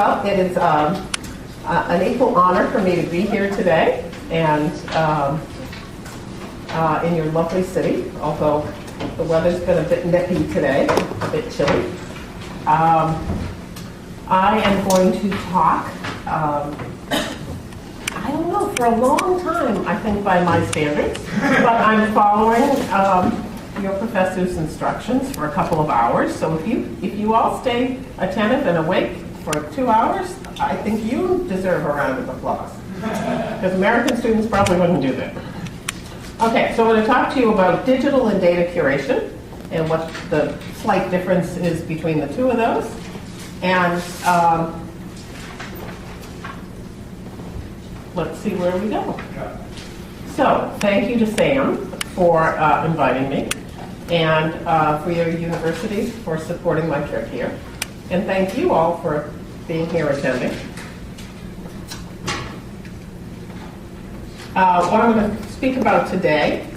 Well, it is an equal honor for me to be here today and in your lovely city, although the weather's been a bit nippy today, a bit chilly. I am going to talk, I don't know, for a long time, I think by my standards, but I'm following your professor's instructions for a couple of hours. So if you all stay attentive and awake for 2 hours, I think you deserve a round of applause, because American students probably wouldn't do that. Okay, so I'm going to talk to you about digital and data curation and what the slight difference is between the two of those. And let's see where we go. So thank you to Sam for inviting me, and for your university for supporting my trip here. And thank you all for being here attending. What I'm going to speak about today,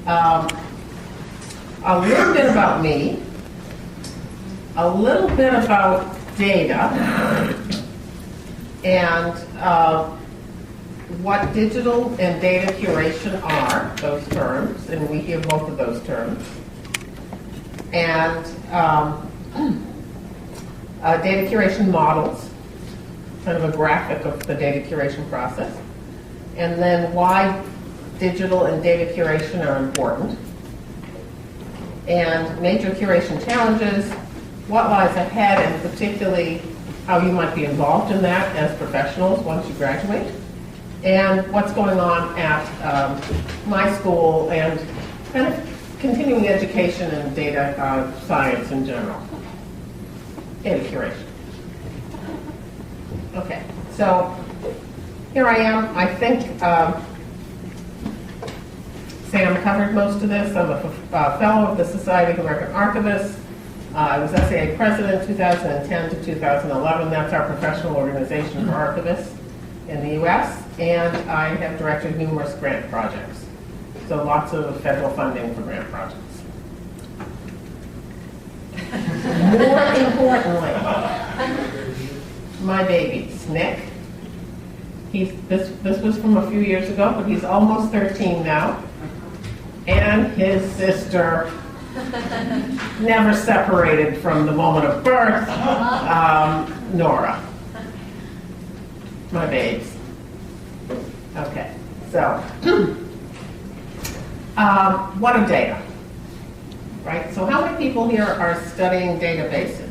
a little bit about me, a little bit about data, and what digital and data curation are, those terms, and we hear both of those terms, and data curation models, kind of a graphic of the data curation process, and then why digital and data curation are important, and major curation challenges, what lies ahead, and particularly how you might be involved in that as professionals once you graduate, and what's going on at my school and kind of continuing education and data science in general. Data curation. Okay, so here I am. I think Sam covered most of this. I'm a fellow of the Society of American Archivists. I was SAA president 2010 to 2011. That's our professional organization for archivists in the U.S. And I have directed numerous grant projects. So lots of federal funding for grant projects. More importantly, my babies, Nick. This was from a few years ago, but he's almost 13 now. And his sister, never separated from the moment of birth, Nora. My babes. Okay, so what are data? Right, so how many people here are studying databases?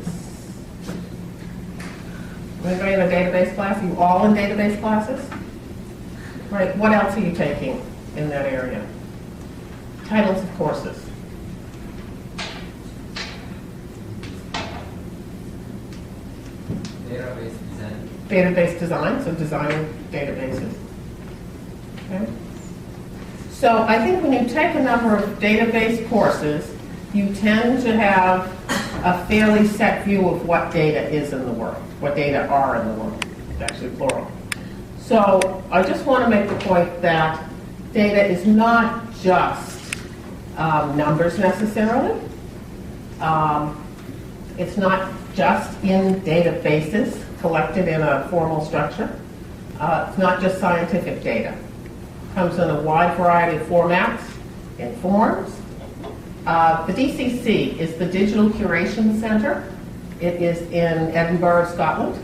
Anybody in a database class? You all in database classes? Right, what else are you taking in that area? Titles of courses. Database design. Database design, so designing databases. Okay. So I think when you take a number of database courses, you tend to have a fairly set view of what data is in the world, what data are in the world. It's actually plural. So I just want to make the point that data is not just numbers necessarily. It's not just in databases collected in a formal structure. It's not just scientific data. It comes in a wide variety of formats and forms. The DCC is the Digital Curation Center. It is in Edinburgh, Scotland,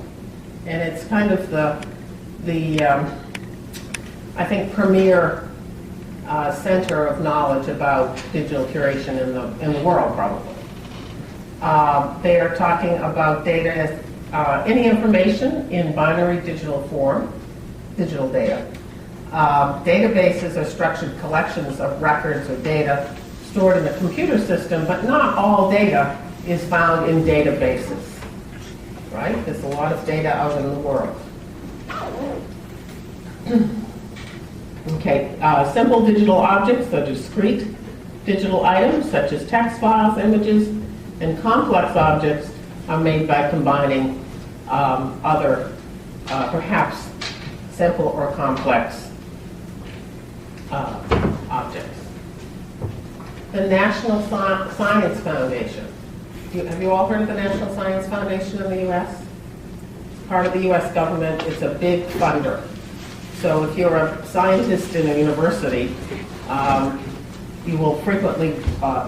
and it's kind of the I think premier center of knowledge about digital curation in the world, probably. They are talking about data as any information in binary digital form, digital data. Databases are structured collections of records or data stored in a computer system, but not all data is found in databases, right? There's a lot of data out in the world. Okay, simple digital objects are discrete digital items such as text files, images, and complex objects are made by combining other, perhaps simple or complex objects. The National Science Foundation. Have you all heard of the National Science Foundation in the U.S.? part of the US government. It's a big funder. So if you're a scientist in a university, you will frequently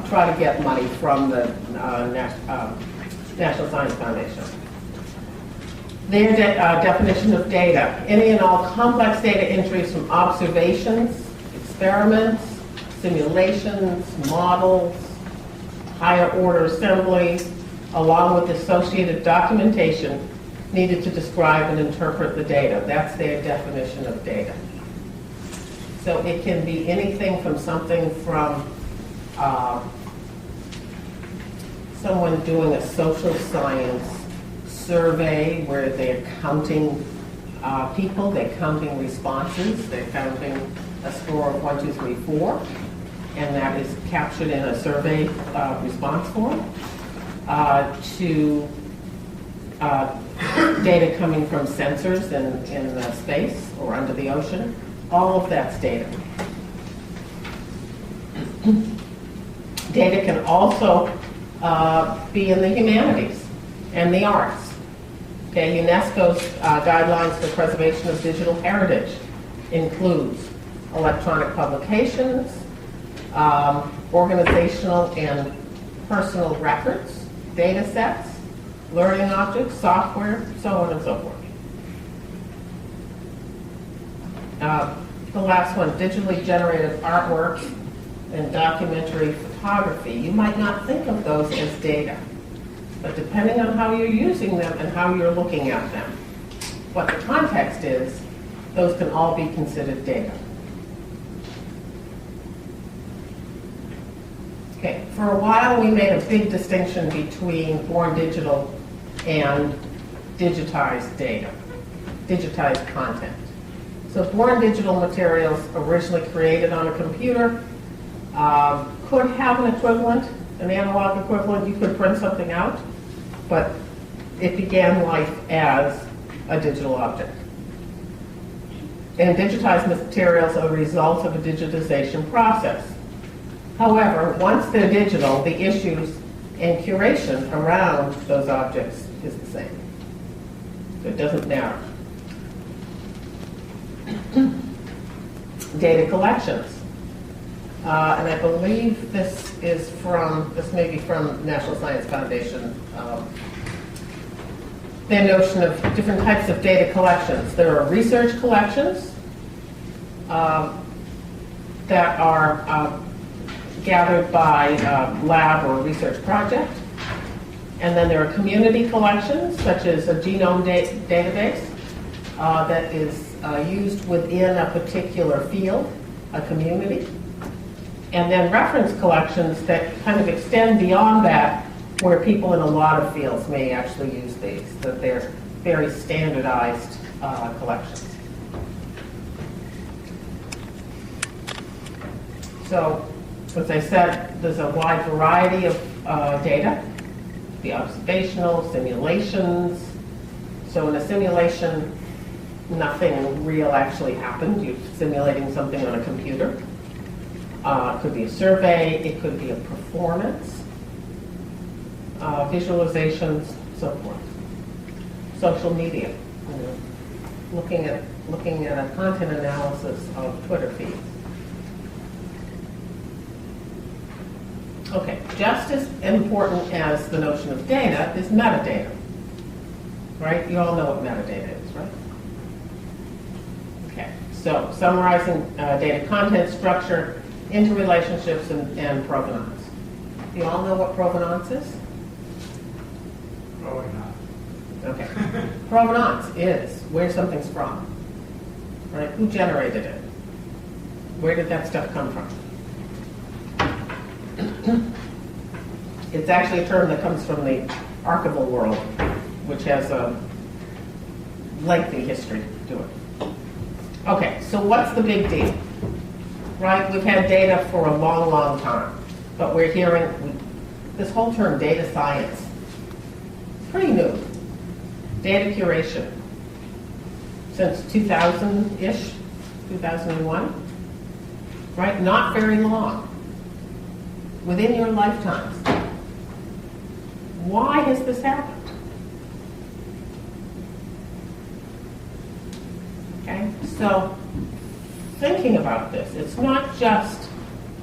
try to get money from the National Science Foundation. Their definition of data: any and all complex data entries from observations, experiments, simulations, models, higher order assembly, along with associated documentation needed to describe and interpret the data. That's their definition of data. So it can be anything from something from someone doing a social science survey where they're counting people, they're counting responses, they're counting a score of 1, 2, 3, 4, and that is captured in a survey response form, to data coming from sensors in space or under the ocean. All of that's data. Data can also be in the humanities and the arts. Okay, UNESCO's guidelines for preservation of digital heritage includes electronic publications, organizational and personal records, data sets, learning objects, software, so on and so forth. The last one, digitally generated artworks and documentary photography. You might not think of those as data, but depending on how you're using them and how you're looking at them, what the context is, those can all be considered data. Okay, for a while we made a big distinction between born digital and digitized data, digitized content. So born digital materials originally created on a computer could have an equivalent, an analog equivalent. You could print something out, but it began life as a digital object. And digitized materials are the result of a digitization process. However, once they're digital, the issues and curation around those objects is the same. So it doesn't matter. Data collections. And I believe this may be from National Science Foundation. Their notion of different types of data collections. There are research collections that are gathered by lab or research project. And then there are community collections, such as a genome database that is used within a particular field, a community. And then reference collections that kind of extend beyond that, where people in a lot of fields may actually use these, that they're very standardized collections. So, as I said, there's a wide variety of data, the observational, simulations. So in a simulation, nothing real actually happened. You're simulating something on a computer. It could be a survey, it could be a performance, visualizations, so forth. Social media, looking at a content analysis of Twitter feeds. Okay, just as important as the notion of data is metadata, right? You all know what metadata is, right? Okay, so summarizing data content, structure, interrelationships, and provenance. You all know what provenance is? Probably not. Okay. Provenance is where something's from, right? Who generated it? Where did that stuff come from? It's actually a term that comes from the archival world, which has a lengthy history to it. Okay, so what's the big deal? Right, we've had data for a long, long time, but we're hearing this whole term data science. Pretty new. Data curation. Since 2000-ish, 2001, right? Not very long. Within your lifetimes. Why has this happened? So thinking about this, it's not just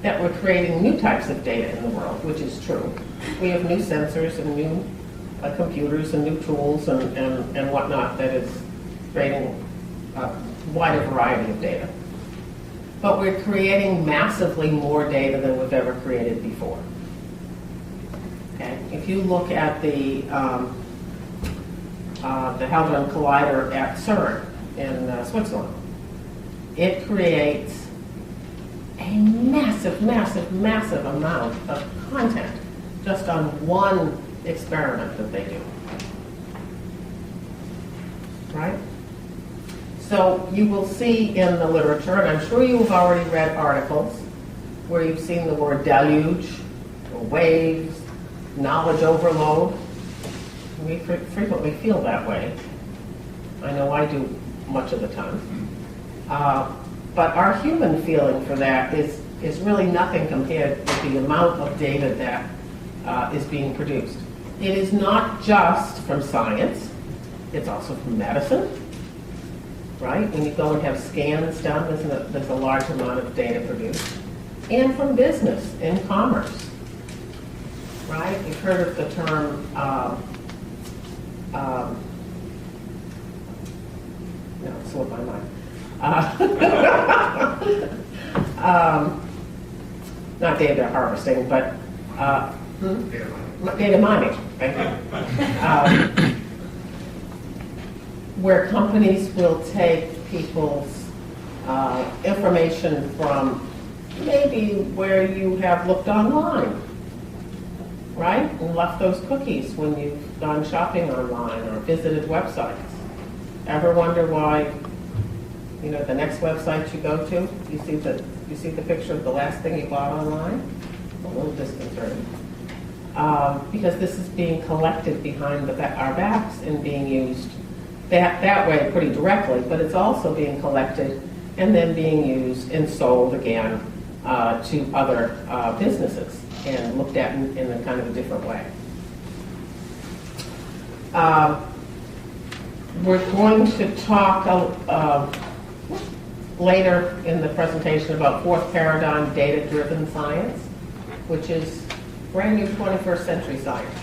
that we're creating new types of data in the world, which is true. We have new sensors and new computers and new tools and whatnot that is creating a wider variety of data. But we're creating massively more data than we've ever created before. Okay? If you look at the Hadron Collider at CERN in Switzerland, it creates a massive, massive, massive amount of content just on one experiment that they do. Right? So you will see in the literature, and I'm sure you have already read articles where you've seen the word deluge, or waves, knowledge overload. We frequently feel that way. I know I do much of the time. But our human feeling for that is really nothing compared with the amount of data that is being produced. It is not just from science, it's also from medicine, right? When you go and have scans done, there's a large amount of data produced. And from business and commerce, right? You've heard of the term, no, it slipped my mind. Not data harvesting, but data mining. Thank you. Where companies will take people's information from maybe where you have looked online, right? And left those cookies when you've gone shopping online or visited websites. Ever wonder why, you know, the next website you go to, you see the picture of the last thing you bought online? A little disconcerting. Because this is being collected behind our backs and being used that way pretty directly, but it's also being collected and then being used and sold again to other businesses and looked at in a kind of a different way. We're going to talk later in the presentation about fourth paradigm data-driven science, which is brand new 21st century science.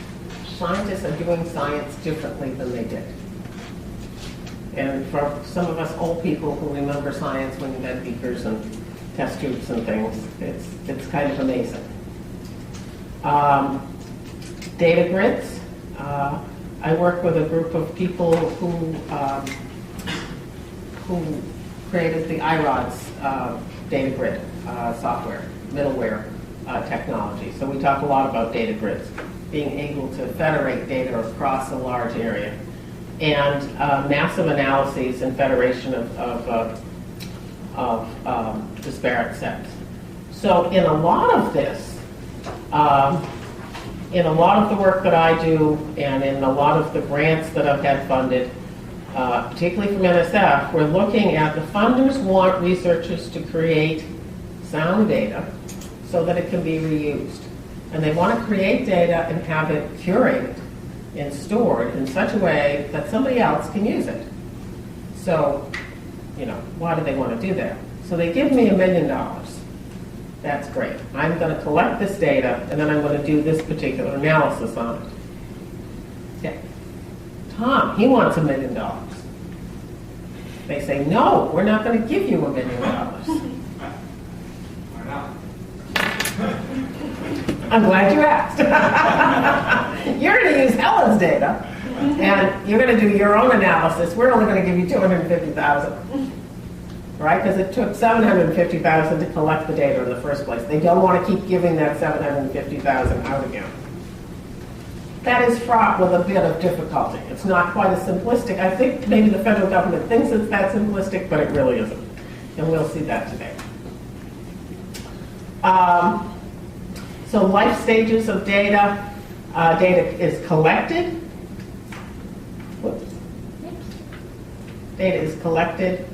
Scientists are doing science differently than they did. And for some of us old people who remember science when you had beakers and test tubes and things, it's kind of amazing. Data grids. I work with a group of people who created the iRods data grid software, middleware technology. So we talk a lot about data grids, being able to federate data across a large area, and massive analyses and federation of disparate sets. So in a lot of this, in a lot of the work that I do, and in a lot of the grants that I've had funded, particularly from NSF, we're looking at the funders want researchers to create sound data so that it can be reused. And they want to create data and have it curated and stored in such a way that somebody else can use it. So, you know, why do they want to do that? So they give me $1 million. That's great. I'm going to collect this data, and then I'm going to do this particular analysis on it. Yeah. Tom, he wants $1 million. They say, no, we're not going to give you $1 million. Why not? I'm glad you asked. You're going to use Helen's data, and you're going to do your own analysis. We're only going to give you $250,000. Right? Because it took $750,000 to collect the data in the first place. They don't want to keep giving that $750,000 out again. That is fraught with a bit of difficulty. It's not quite as simplistic. I think maybe the federal government thinks it's that simplistic, but it really isn't. And we'll see that today. So life stages of data. Data is collected. Whoops. Data is collected.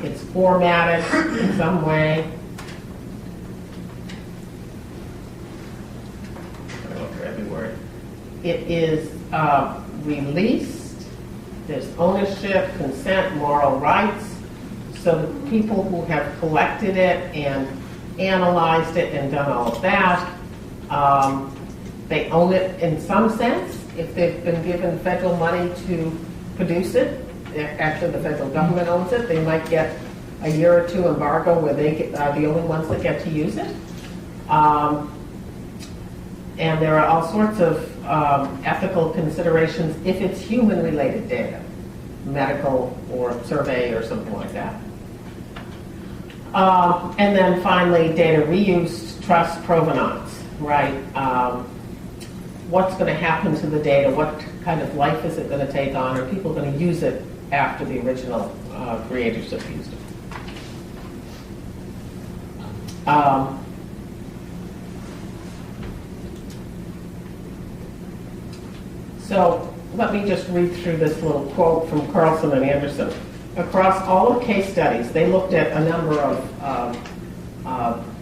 It's formatted in some way. I look for every word. It is released. There's ownership, consent, moral rights, So the people who have collected it and analyzed it and done all of that, they own it in some sense. If they've been given federal money to produce it, actually the federal government owns it, they might get a year or two embargo where they are the only ones that get to use it. And there are all sorts of ethical considerations if it's human-related data, medical or survey or something like that. And then finally, data reuse, trust, provenance, right? What's going to happen to the data? What kind of life is it going to take on? Are people going to use it after the original creators have used it? So let me just read through this little quote from Carlson and Anderson. Across all of case studies, they looked at a number of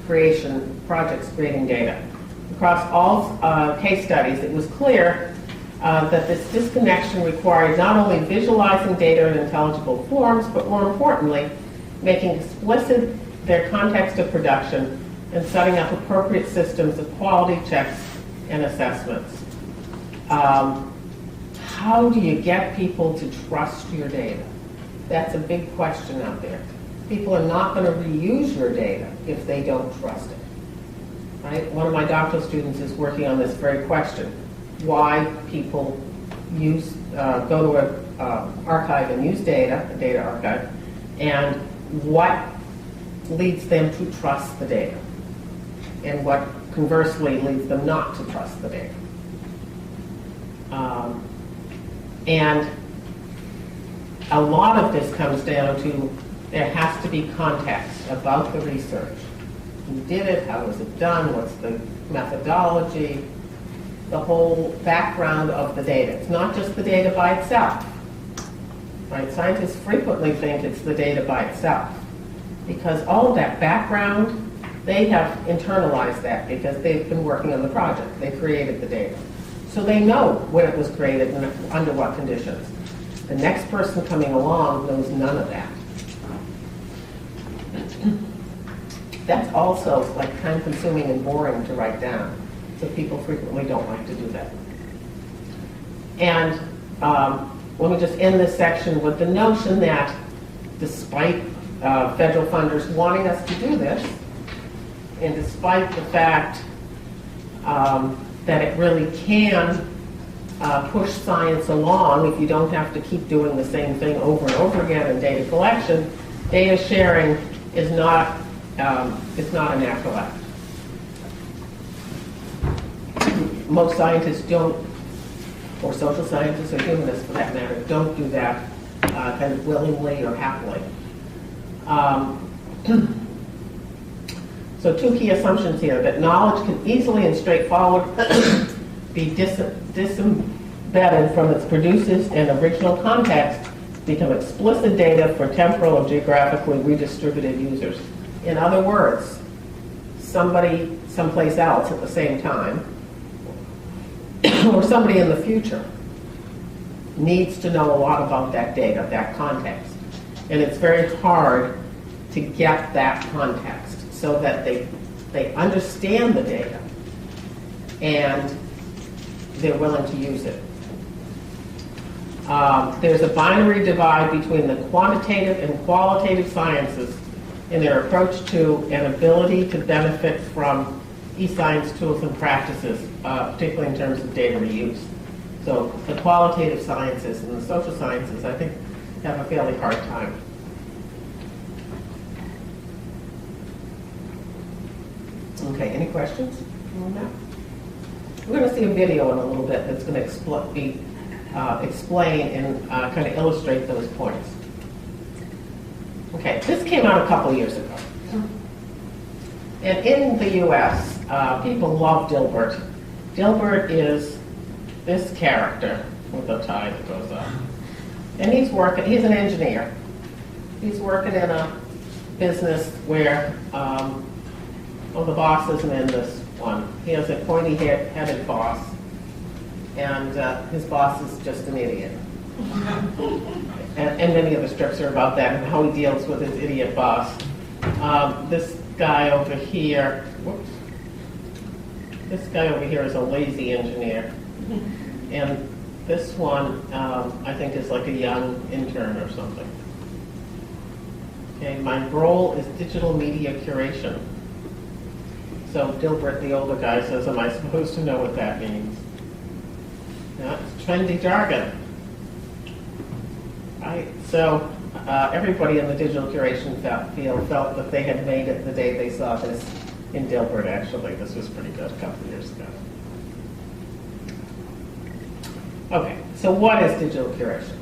creation projects creating data. Across all case studies, it was clear that this disconnection required not only visualizing data in intelligible forms, but more importantly, making explicit their context of production and setting up appropriate systems of quality checks and assessments. How do you get people to trust your data? That's a big question out there. People are not going to reuse your data if they don't trust it. Right? One of my doctoral students is working on this very question: why people use go to an archive and use data, a data archive, and what leads them to trust the data, and what conversely leads them not to trust the data. And a lot of this comes down to there has to be context about the research. Who did it? How was it done? What's the methodology? The whole background of the data. It's not just the data by itself. Right? Scientists frequently think it's the data by itself because all of that background, they have internalized that because they've been working on the project. They created the data. So they know when it was created and under what conditions. The next person coming along knows none of that. That's also like time-consuming and boring to write down. So people frequently don't like to do that. And let me just end this section with the notion that despite federal funders wanting us to do this, and despite the fact that it really can push science along if you don't have to keep doing the same thing over and over again in data collection, data sharing is not a natural act. Most scientists don't, or social scientists or humanists for that matter, don't do that kind of willingly or happily. So two key assumptions here: that knowledge can easily and straightforward be disembedded from its producers and original context, become explicit data for temporal or geographically redistributed users. In other words, somebody someplace else at the same time, or somebody in the future, needs to know a lot about that data, that context. And it's very hard to get that context so that they understand the data and they're willing to use it. There's a binary divide between the quantitative and qualitative sciences in their approach to and ability to benefit from e-science tools and practices, particularly in terms of data reuse. So the qualitative sciences and the social sciences, I think, have a fairly hard time. Okay, any questions on that? We're going to see a video in a little bit that's going to explain and kind of illustrate those points. Okay, this came out a couple years ago. And in the US, people love Dilbert. Dilbert is this character with a tie that goes up. And he's an engineer. He's working in a business where, the boss isn't in this one. He has a pointy-headed boss, and his boss is just an idiot. and many of the strips are about that and how he deals with his idiot boss. This guy over here, whoops. This guy over here is a lazy engineer. And this one, I think, is like a young intern or something. Okay, my role is digital media curation. So Dilbert, the older guy, says, am I supposed to know what that means? Yeah, it's trendy jargon. Right? So everybody in the digital curation field felt that they had made it the day they saw this in Dilbert, actually. This was pretty good a couple of years ago. Okay, so what is digital curation?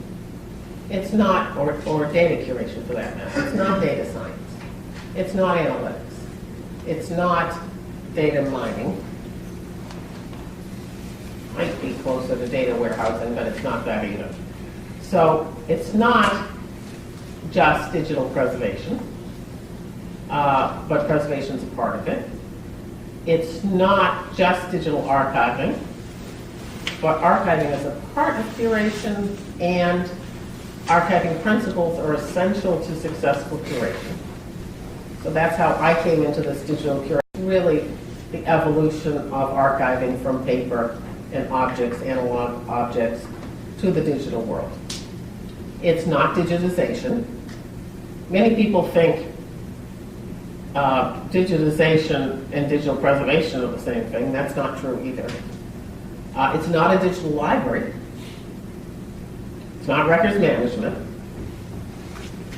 It's not, or data curation for that matter, it's not data science. It's not analytics. It's not data mining. Might be closer to data warehousing, but it's not that either. So it's not just digital preservation, but preservation is a part of it. It's not just digital archiving, but archiving is a part of curation, and archiving principles are essential to successful curation. So that's how I came into this digital curation, really the evolution of archiving from paper and objects, analog objects, to the digital world. It's not digitization. Many people think digitization and digital preservation are the same thing. That's not true either. It's not a digital library. It's not records management.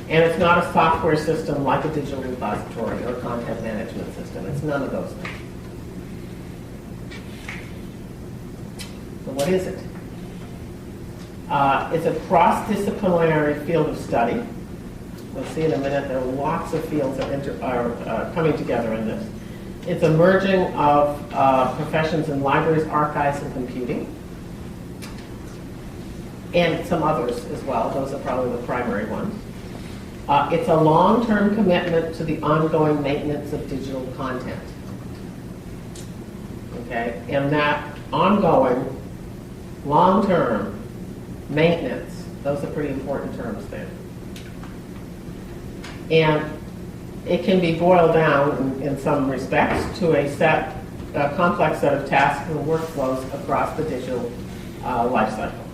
And it's not a software system like a digital repository or content management system. It's none of those things. So what is it? It's a cross-disciplinary field of study. We'll see in a minute, there are lots of fields that are coming together in this. It's a merging of professions in libraries, archives, and computing. And some others as well. Those are probably the primary ones. It's a long-term commitment to the ongoing maintenance of digital content. Okay? And that ongoing, long-term maintenance, those are pretty important terms there. And it can be boiled down in some respects to a complex set of tasks and workflows across the digital life cycle.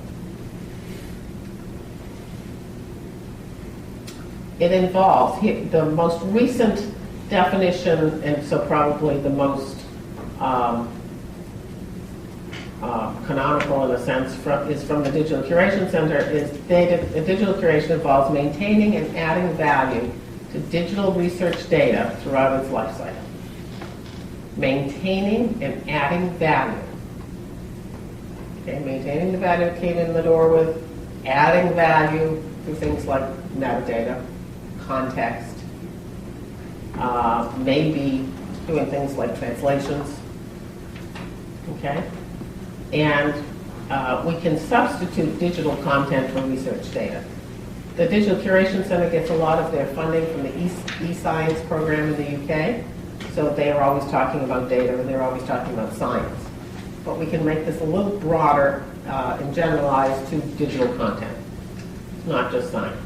It involves, the most recent definition, and so probably the most canonical in a sense, is from the Digital Curation Center, is digital curation involves maintaining and adding value to digital research data throughout its life cycle. Maintaining and adding value. Okay, maintaining the value it came in the door with, adding value through things like metadata, context, maybe doing things like translations, okay? And we can substitute digital content for research data. The Digital Curation Center gets a lot of their funding from the eScience program in the UK, so they are always talking about data and they're always talking about science. But we can make this a little broader and generalized to digital content. It's not just science.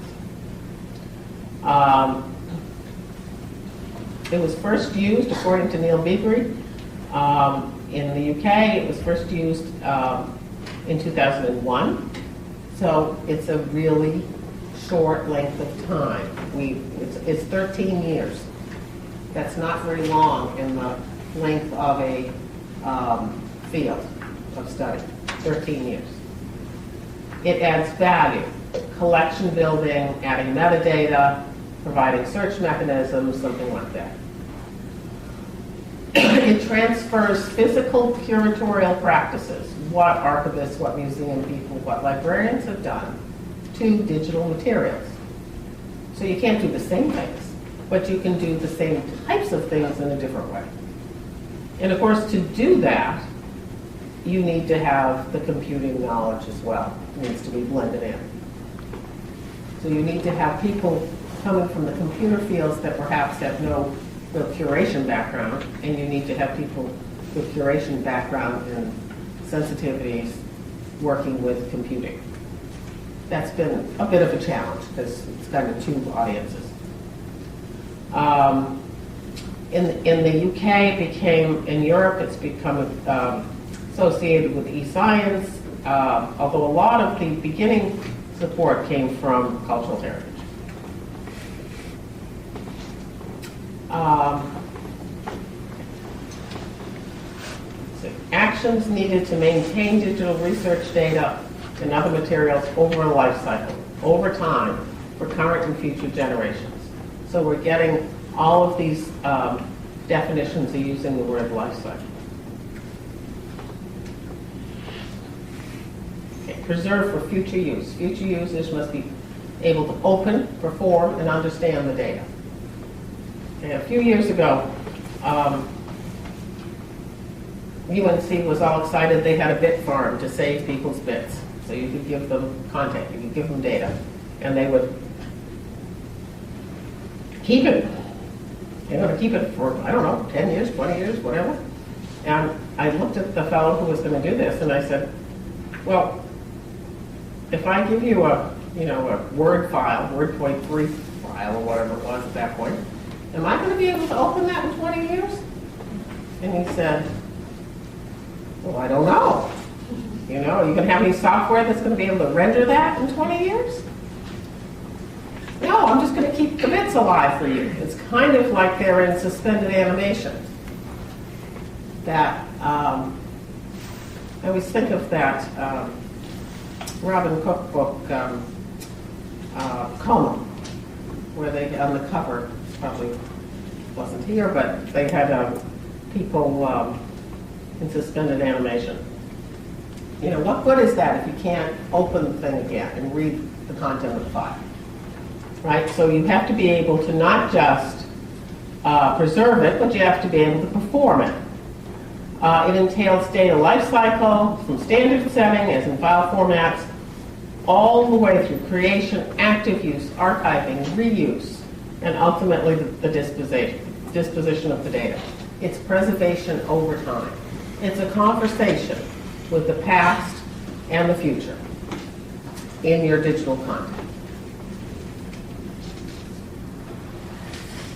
It was first used, according to Neil Beebery, in the UK. It was first used in 2001. So it's a really short length of time. It's 13 years. That's not very long in the length of a field of study, 13 years. It adds value, collection building, adding metadata, providing search mechanisms, something like that. It transfers physical curatorial practices, what archivists, what museum people, what librarians have done, to digital materials. So you can't do the same things, but you can do the same types of things in a different way. And of course, to do that, you need to have the computing knowledge as well. It needs to be blended in. So you need to have people coming from the computer fields that perhaps have no real curation background, and you need to have people with curation background and sensitivities working with computing. that's been a bit of a challenge because it's kind of two audiences. In the UK, it became, in Europe, it's become associated with e-science, although a lot of the beginning support came from cultural heritage. So actions needed to maintain digital research data and other materials over a life cycle, over time, for current and future generations. So we're getting all of these definitions are using the word life cycle. Okay, preserve for future use. Future users must be able to open, perform, and understand the data. Okay, a few years ago, UNC was all excited they had a bit farm to save people's bits. So you could give them content, you could give them data, and they would keep it. They're going to keep it for, I don't know, 10 years, 20 years, whatever. And I looked at the fellow who was going to do this, and I said, well, if I give you a Word file, Word.3 file, or whatever it was at that point, am I going to be able to open that in 20 years? And he said, well, I don't know. You know, are you going to have any software that's going to be able to render that in 20 years? No, I'm just going to keep the bits alive for you. It's kind of like they're in suspended animation. That, I always think of that Robin Cook book, Coma, where they, on the cover, probably wasn't here, but they had people in suspended animation. You know, what good is that if you can't open the thing again and read the content of the file? Right? So you have to be able to not just preserve it, but you have to be able to perform it. It entails data lifecycle from standard setting, as in file formats, all the way through creation, active use, archiving, reuse, and ultimately the disposition of the data. It's preservation over time. It's a conversation with the past and the future in your digital content.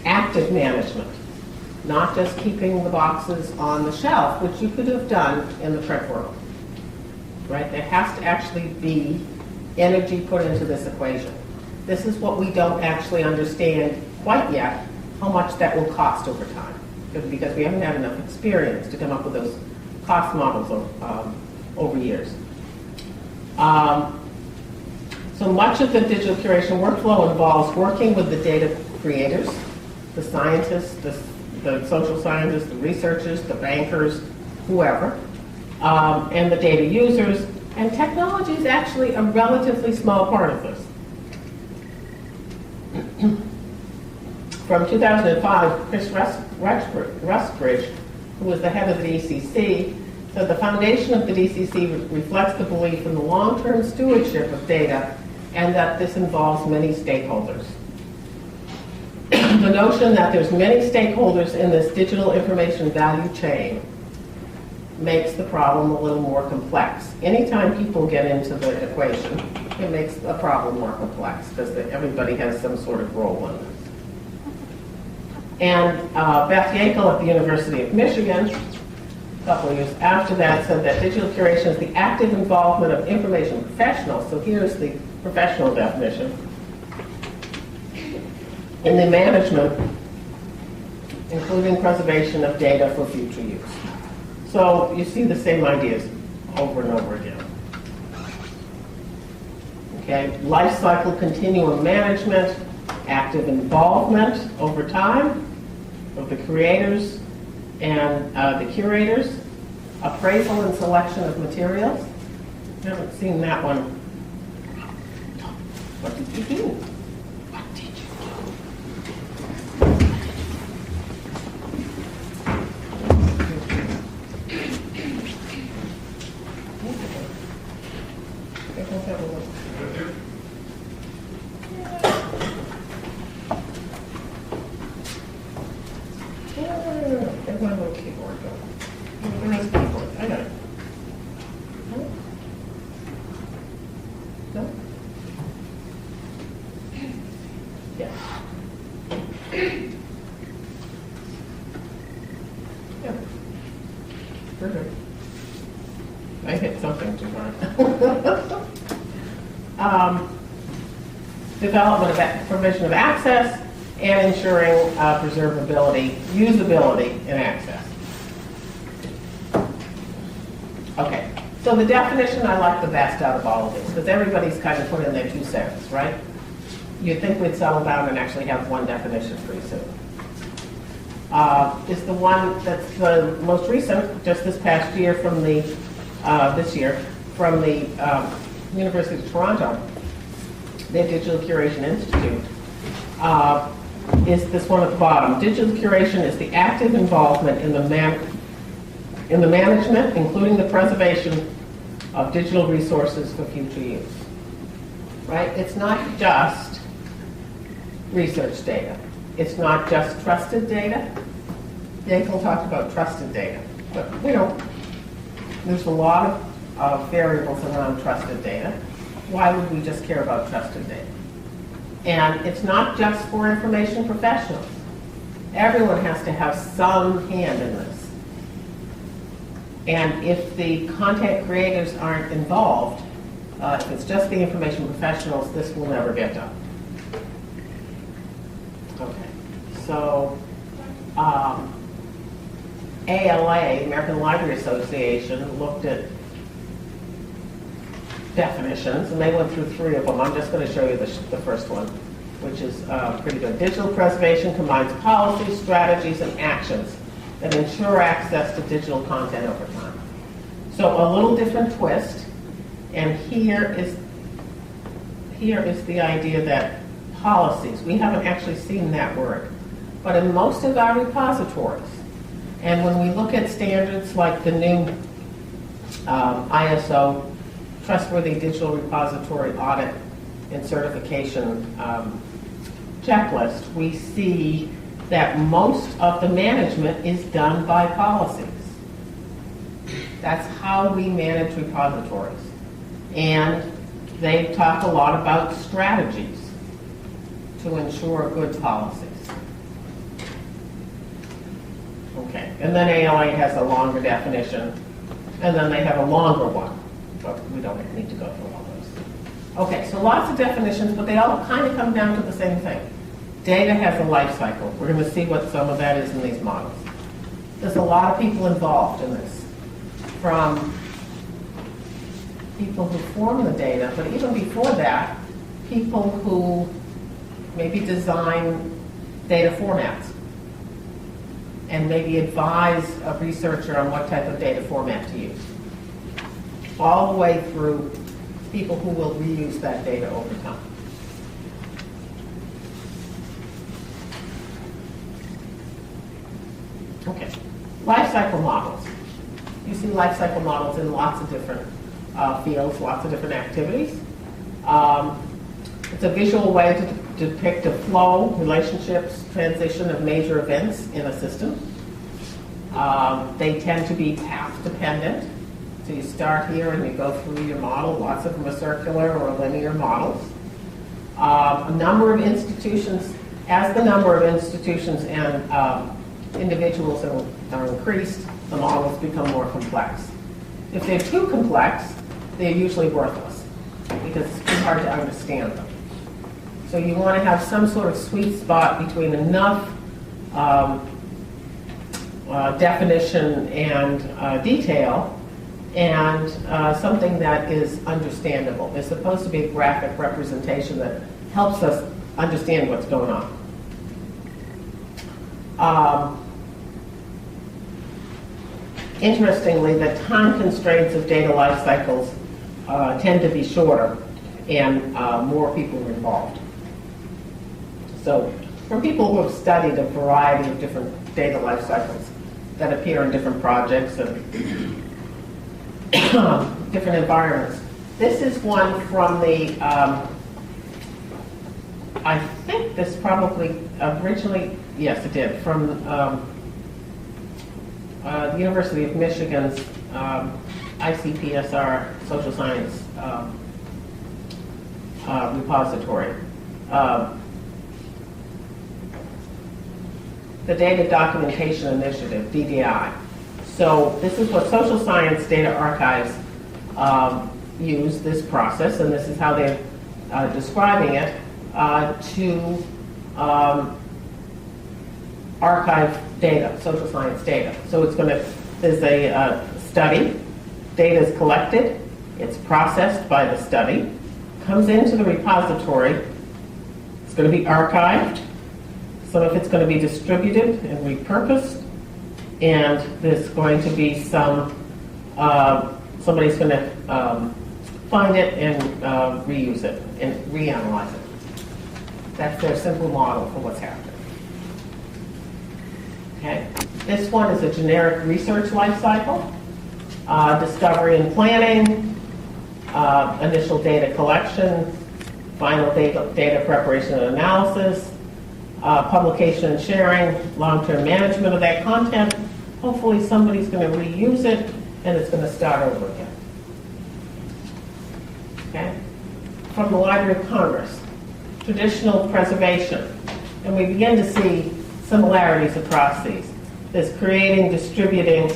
Active management, not just keeping the boxes on the shelf, which you could have done in the print world, right? There has to actually be energy put into this equation. This is what we don't actually understand quite yet, how much that will cost over time, because we haven't had enough experience to come up with those cost models over years. So much of the digital curation workflow involves working with the data creators, the scientists, the social scientists, the researchers, the bankers, whoever, and the data users. And technology is actually a relatively small part of this. From 2005, Chris Rusbridge, who was the head of the DCC, said the foundation of the DCC reflects the belief in the long-term stewardship of data and that this involves many stakeholders. The notion that there's many stakeholders in this digital information value chain makes the problem a little more complex. Anytime people get into the equation, it makes a problem more complex because everybody has some sort of role in this. And Beth Yankel at the University of Michigan, a couple of years after that, said that digital curation is the active involvement of information professionals. So here's the professional definition. In the management, including preservation of data for future use. So you see the same ideas over and over again. Okay, life cycle continuum management, active involvement over time of the creators and the curators, appraisal and selection of materials. I haven't seen that one. What did you do? What did you do? Let's have a look. There's my little keyboard going. Where's the keyboard? I got it. No? Yes. Yeah. Perfect. I hit something too hard. Development of provision of access and ensuring preservability, usability, and access. Okay, so the definition I like the best out of all of this, because everybody's kind of put in their 2 cents, right? You'd think we'd settle down and actually have one definition pretty soon. Is the one that's the most recent, just this past year from the, from the University of Toronto, their Digital Curation Institute, is this one at the bottom. Digital curation is the active involvement in the management, including the preservation of digital resources for future use. Right? It's not just research data. It's not just trusted data. Yankel talked about trusted data, but there's a lot of variables around trusted data. Why would we just care about trusted data? And it's not just for information professionals. Everyone has to have some hand in this. And if the content creators aren't involved, if it's just the information professionals, this will never get done. Okay, so ALA, American Library Association, looked at definitions, and they went through 3 of them. I'm just going to show you the first one, which is pretty good. Digital preservation combines policies, strategies, and actions that ensure access to digital content over time. So a little different twist, and here is the idea that policies, we haven't actually seen that word, but in most of our repositories, and when we look at standards like the new ISO Trustworthy Digital Repository Audit and Certification checklist, we see that most of the management is done by policies. That's how we manage repositories. And they talk a lot about strategies to ensure good policies. Okay, and then ALA has a longer definition, and then they have a longer one, but we don't need to go through all those. Okay, so lots of definitions, but they all kind of come down to the same thing. Data has a life cycle. We're going to see what some of that is in these models. There's a lot of people involved in this, from people who form the data, but even before that, people who maybe design data formats and maybe advise a researcher on what type of data format to use. All the way through people who will reuse that data over time. Okay, life cycle models. You see life cycle models in lots of different fields, lots of different activities. It's a visual way to depict a flow, relationships, transition of major events in a system. They tend to be path dependent. So you start here and you go through your model. Lots of them are circular or linear models. A number of institutions, as the number of institutions and individuals are increased, the models become more complex. If they're too complex, they're usually worthless because it's too hard to understand them. So you want to have some sort of sweet spot between enough definition and detail and something that is understandable. There's supposed to be a graphic representation that helps us understand what's going on. Interestingly, the time constraints of data life cycles tend to be shorter and more people are involved. So from people who have studied a variety of different data life cycles that appear in different projects and different environments, this is one from the, I think this probably originally, yes it did, from the University of Michigan's ICPSR social science the Data Documentation Initiative, DDI. So this is what social science data archives use, this process, and this is how they're describing it, to archive data, social science data. So it's going to, there's a study, data is collected, it's processed by the study, comes into the repository, it's going to be archived, some of it's going to be distributed and repurposed, and there's going to be some, somebody's going to find it and reuse it and reanalyze it. That's their simple model for what's happening. Okay. This one is a generic research life cycle, discovery and planning, initial data collection, final data preparation and analysis, publication and sharing, long-term management of that content. Hopefully somebody's going to reuse it and it's going to start over again. Okay? From the Library of Congress, traditional preservation. And we begin to see similarities across these. There's creating, distributing,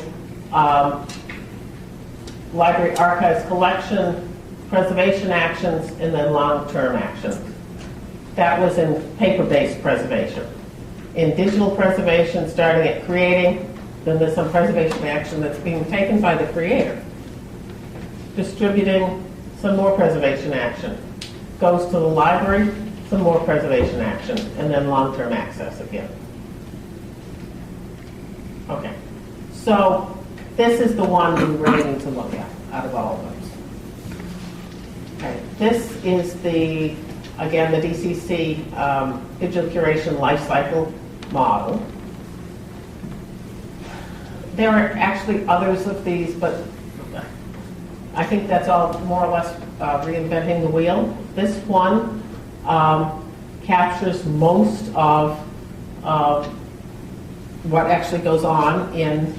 library archives collection, preservation actions, and then long-term actions. That was in paper-based preservation. In digital preservation, starting at creating, then there's some preservation action that's being taken by the creator. Distributing, some more preservation action. Goes to the library, some more preservation action, and then long-term access again. Okay, so this is the one we really need to look at out of all of those. Okay, this is the, again, the DCC digital curation life cycle model. There are actually others of these, but I think that's all more or less reinventing the wheel. This one captures most of what actually goes on in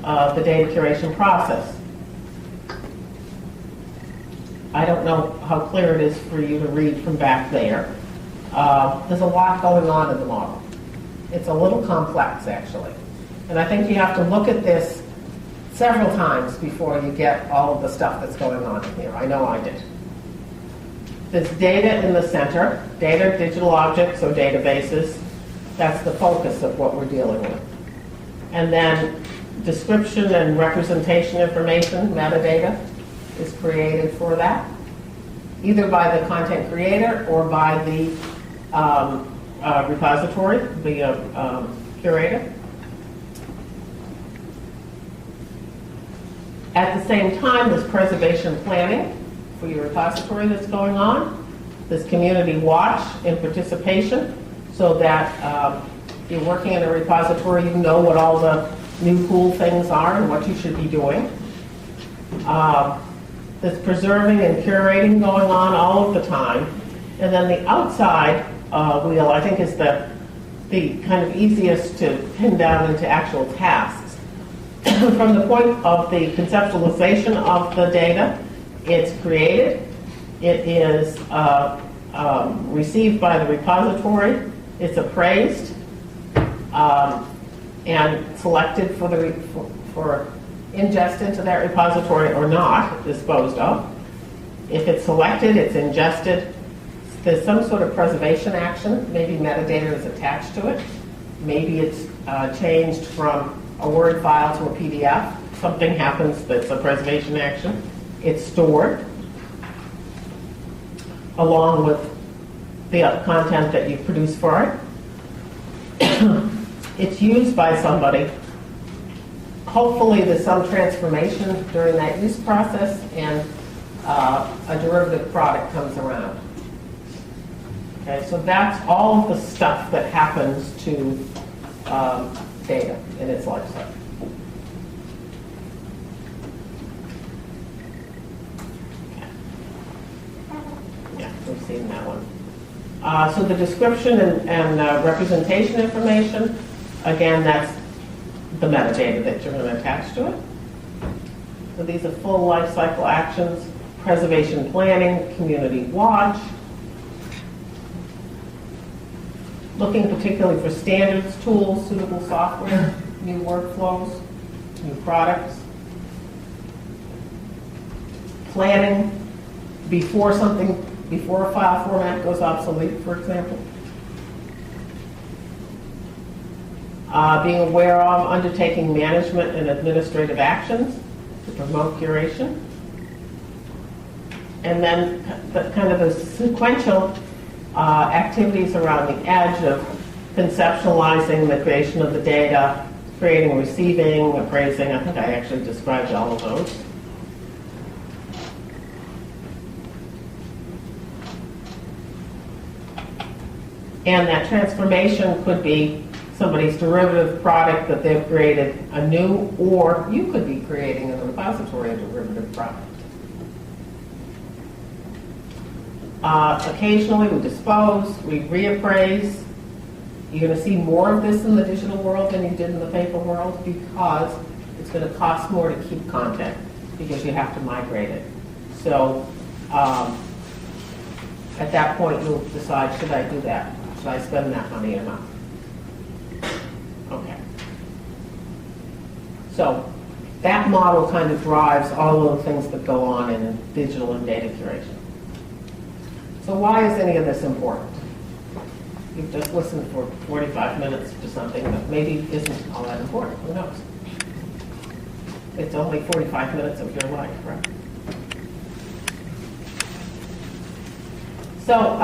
the data curation process. I don't know how clear it is for you to read from back there. There's a lot going on in the model. It's a little complex, actually. And I think you have to look at this several times before you get all of the stuff that's going on in here. I know I did. There's data in the center, data, digital objects, or databases. That's the focus of what we're dealing with. And then description and representation information, metadata, is created for that, either by the content creator or by the repository, the curator. At the same time, there's preservation planning for your repository that's going on. There's community watch and participation, so that you're working in a repository, you know what all the new cool things are and what you should be doing. There's preserving and curating going on all of the time. And then the outside wheel, I think, is the kind of easiest to pin down into actual tasks. From the point of the conceptualization of the data, it's created, it is received by the repository, it's appraised, and selected for ingest into that repository or not, disposed of. If it's selected, it's ingested. There's some sort of preservation action. Maybe metadata is attached to it. Maybe it's changed from a Word file to a PDF. Something happens that's a preservation action. It's stored along with the content that you produce for it. It's used by somebody. Hopefully there's some transformation during that use process and a derivative product comes around. Okay, so that's all of the stuff that happens to data in its life cycle. Yeah, we've seen that one. So the description and representation information, again, that's the metadata that you're going to attach to it. So these are full life cycle actions, preservation planning, community watch. looking particularly for standards, tools, suitable software, new workflows, new products, planning before a file format goes obsolete, for example. Being aware of undertaking management and administrative actions to promote curation. And then kind of the sequential activities around the edge of conceptualizing the creation of the data, creating, receiving, appraising. I think I actually described all of those. And that transformation could be somebody's derivative product that they've created anew, or you could be creating in the repository a derivative product. Occasionally we dispose, we reappraise. You're going to see more of this in the digital world than you did in the paper world because it's going to cost more to keep content because you have to migrate it. So at that point you'll decide, should I do that? Should I spend that money or not? Okay. So that model kind of drives all of the things that go on in digital and data curation. So why is any of this important? You've just listened for 45 minutes to something that maybe isn't all that important. Who knows? It's only 45 minutes of your life, right? So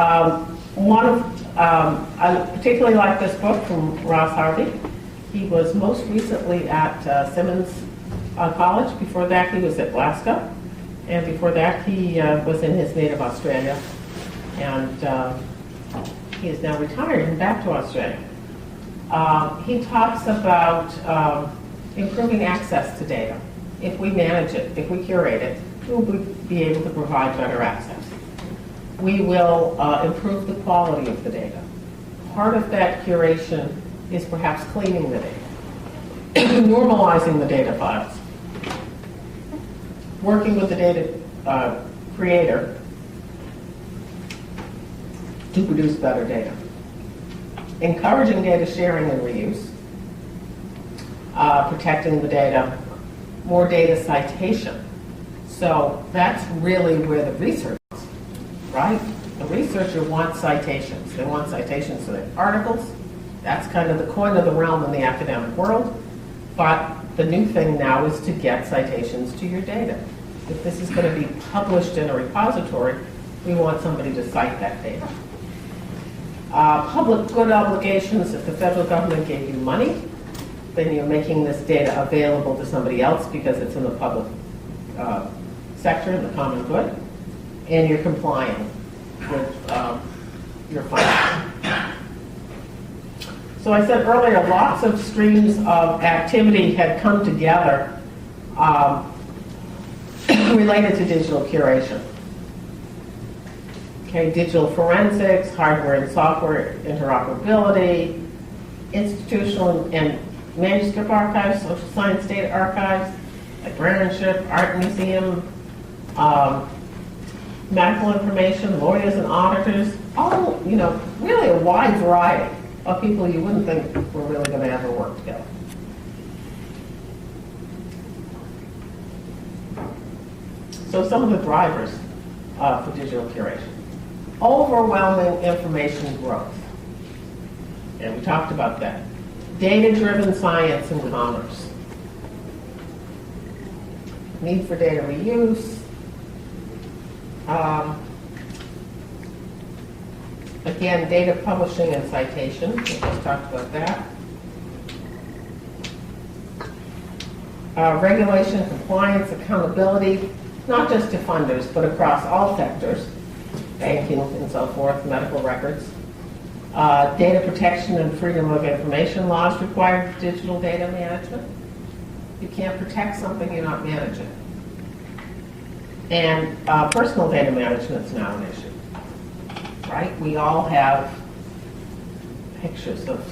I particularly like this book from Ross Harvey. He was most recently at Simmons College. Before that, he was at Glasgow. And before that, he was in his native Australia. And he is now retired and back to Australia. He talks about improving access to data. If we manage it, if we curate it, we'll be able to provide better access. We will improve the quality of the data. Part of that curation is perhaps cleaning the data, normalizing the data files, working with the data creator to produce better data, encouraging data sharing and reuse, protecting the data, more data citation. So that's really where the research is, right? The researcher wants citations. They want citations to their articles. That's kind of the coin of the realm in the academic world. But the new thing now is to get citations to your data. If this is going to be published in a repository, we want somebody to cite that data. Public good obligations. If the federal government gave you money, then you're making this data available to somebody else because it's in the public sector, in the common good, and you're complying with your funding. So I said earlier, lots of streams of activity had come together related to digital curation. Okay, digital forensics, hardware and software interoperability, institutional and manuscript archives, social science data archives, librarianship, art museum, medical information, lawyers and auditors, all, really a wide variety of people you wouldn't think were really going to ever work together. So some of the drivers for digital curation. Overwhelming information growth. And we talked about that. Data-driven science and commerce. Need for data reuse. Again, data publishing and citation. We just talked about that. Regulation, compliance, accountability, not just to funders, but across all sectors, banking and so forth, medical records. Data protection and freedom of information laws require digital data management. You can't protect something you're not managing. And personal data management is now an issue, right? We all have pictures of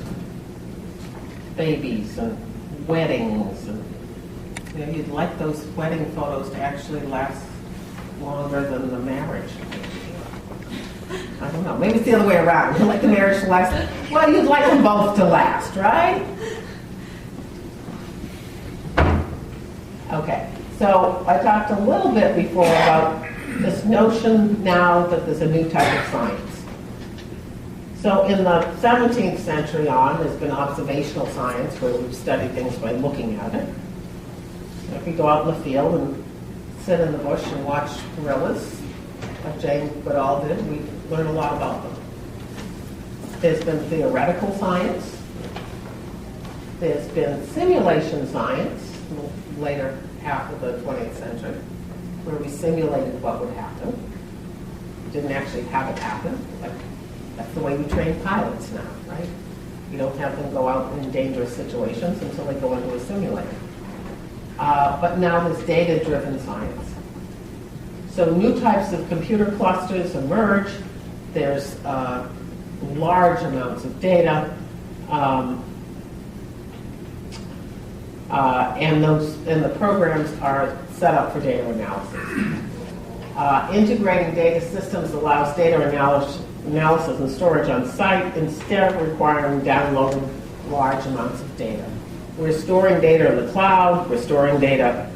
babies and weddings, and you'd like those wedding photos to actually last longer than the marriage. I don't know. Maybe it's the other way around. You'd like the marriage to last. Well, you'd like them both to last, right? Okay. So I talked a little bit before about this notion now that there's a new type of science. So in the 17th century on, there's been observational science where we've studied things by looking at it. So if you go out in the field and sit in the bush and watch gorillas, like Jane Goodall did, we learn a lot about them. There's been theoretical science. There's been simulation science, later half of the 20th century, where we simulated what would happen. Didn't actually have it happen. Like, that's the way we train pilots now, right? You don't have them go out in dangerous situations until they go into a simulator. But now there's data-driven science. So new types of computer clusters emerge. There's large amounts of data, and the programs are set up for data analysis. Integrating data systems allows data analysis and storage on site instead of requiring downloading large amounts of data. We're storing data in the cloud, we're storing data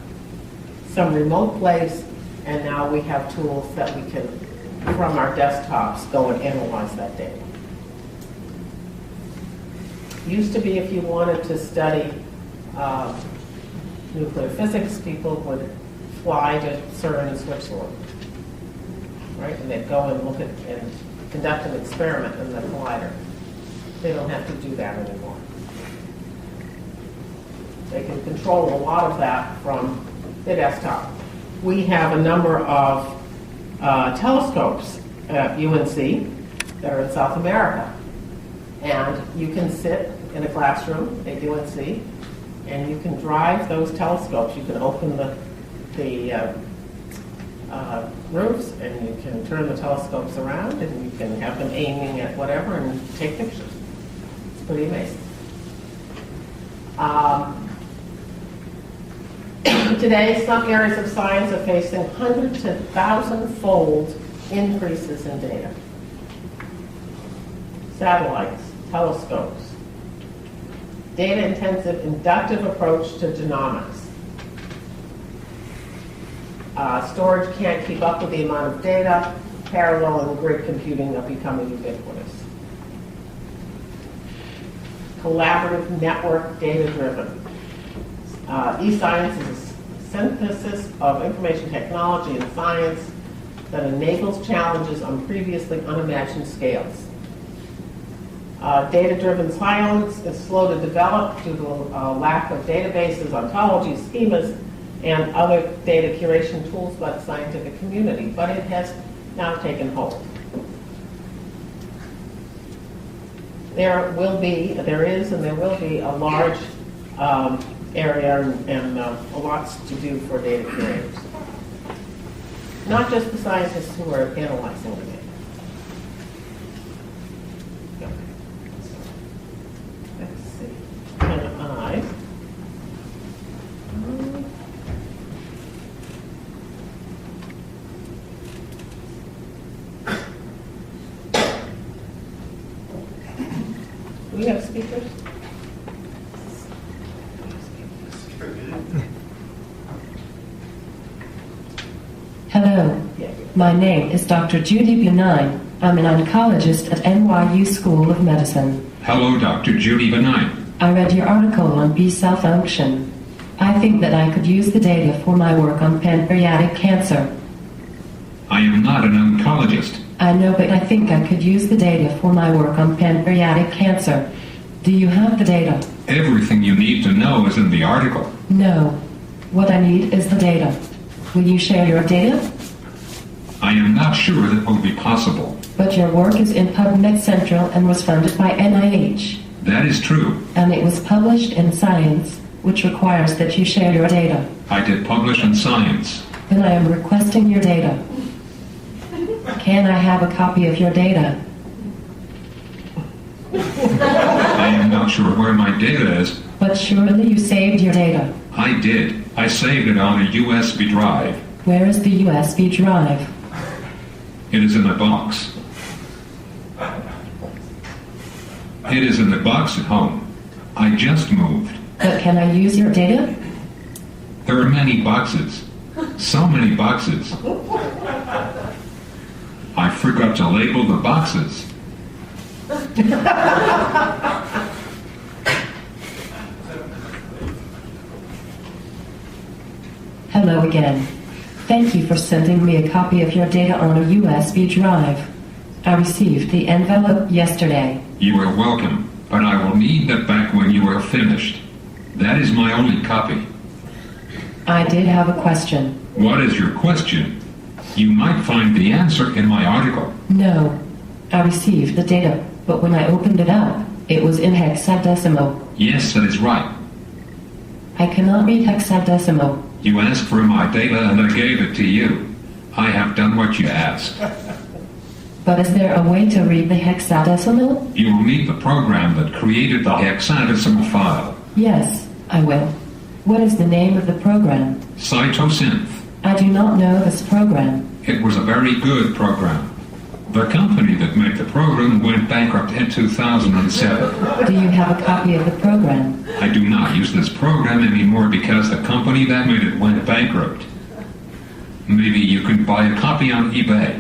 some remote place, and now we have tools that we can, from our desktops, go and analyze that data. Used to be if you wanted to study nuclear physics, people would fly to CERN in Switzerland, right? And they'd go and look at and conduct an experiment in the collider. They don't have to do that anymore. They can control a lot of that from the desktop. We have a number of telescopes at UNC that are in South America. And you can sit in a classroom at UNC and you can drive those telescopes. You can open the roofs and you can turn the telescopes around and you can have them aiming at whatever and take pictures. It's pretty amazing. Today, some areas of science are facing 100 to 1,000-fold increases in data. Satellites, telescopes, data-intensive inductive approach to genomics. Storage can't keep up with the amount of data. Parallel and grid computing are becoming ubiquitous. Collaborative network data-driven. E-science is a synthesis of information technology and science that enables challenges on previously unimagined scales. Data-driven science is slow to develop due to a lack of databases, ontologies, schemas, and other data curation tools by the scientific community, but it has now taken hold. There will be a large area and a lot to do for data curators. Not just the scientists who are analyzing the data. Okay. Let's see. Can I? Do we have speakers? Hello, my name is Dr. Judy Benign. I'm an oncologist at NYU School of Medicine. Hello, Dr. Judy Benign. I read your article on B-cell function. I think that I could use the data for my work on pancreatic cancer. I am not an oncologist. I know, but I think I could use the data for my work on pancreatic cancer. Do you have the data? Everything you need to know is in the article. No. What I need is the data. Will you share your data? I am not sure that will be possible. But your work is in PubMed Central and was funded by NIH. That is true. And it was published in Science, which requires that you share your data. I did publish in Science. Then I am requesting your data. Can I have a copy of your data? I am not sure where my data is. But surely you saved your data. I did. I saved it on a USB drive. Where is the USB drive? It is in a box. It is in the box at home. I just moved. But can I use your data? There are many boxes. So many boxes. I forgot to label the boxes. Hello again. Thank you for sending me a copy of your data on a USB drive. I received the envelope yesterday. You are welcome, but I will need that back when you are finished. That is my only copy. I did have a question. What is your question? You might find the answer in my article. No, I received the data, but when I opened it up, it was in hexadecimal. Yes, that is right. I cannot read hexadecimal. You asked for my data and I gave it to you. I have done what you asked. But is there a way to read the hexadecimal? You will need the program that created the hexadecimal file. Yes, I will. What is the name of the program? Cytosynth. I do not know this program. It was a very good program. The company that made the program went bankrupt in 2007. Do you have a copy of the program? I do not use this program anymore because the company that made it went bankrupt. Maybe you can buy a copy on eBay.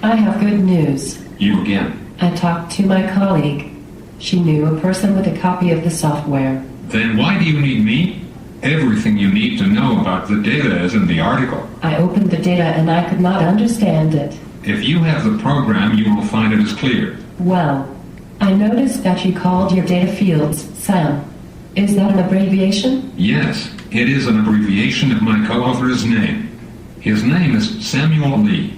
I have good news. You again. I talked to my colleague. She knew a person with a copy of the software. Then why do you need me? Everything you need to know about the data is in the article. I opened the data and I could not understand it. If you have the program, you will find it is clear. Well, I noticed that you called your data fields SAM. Is that an abbreviation? Yes, it is an abbreviation of my co-author's name. His name is Samuel Lee.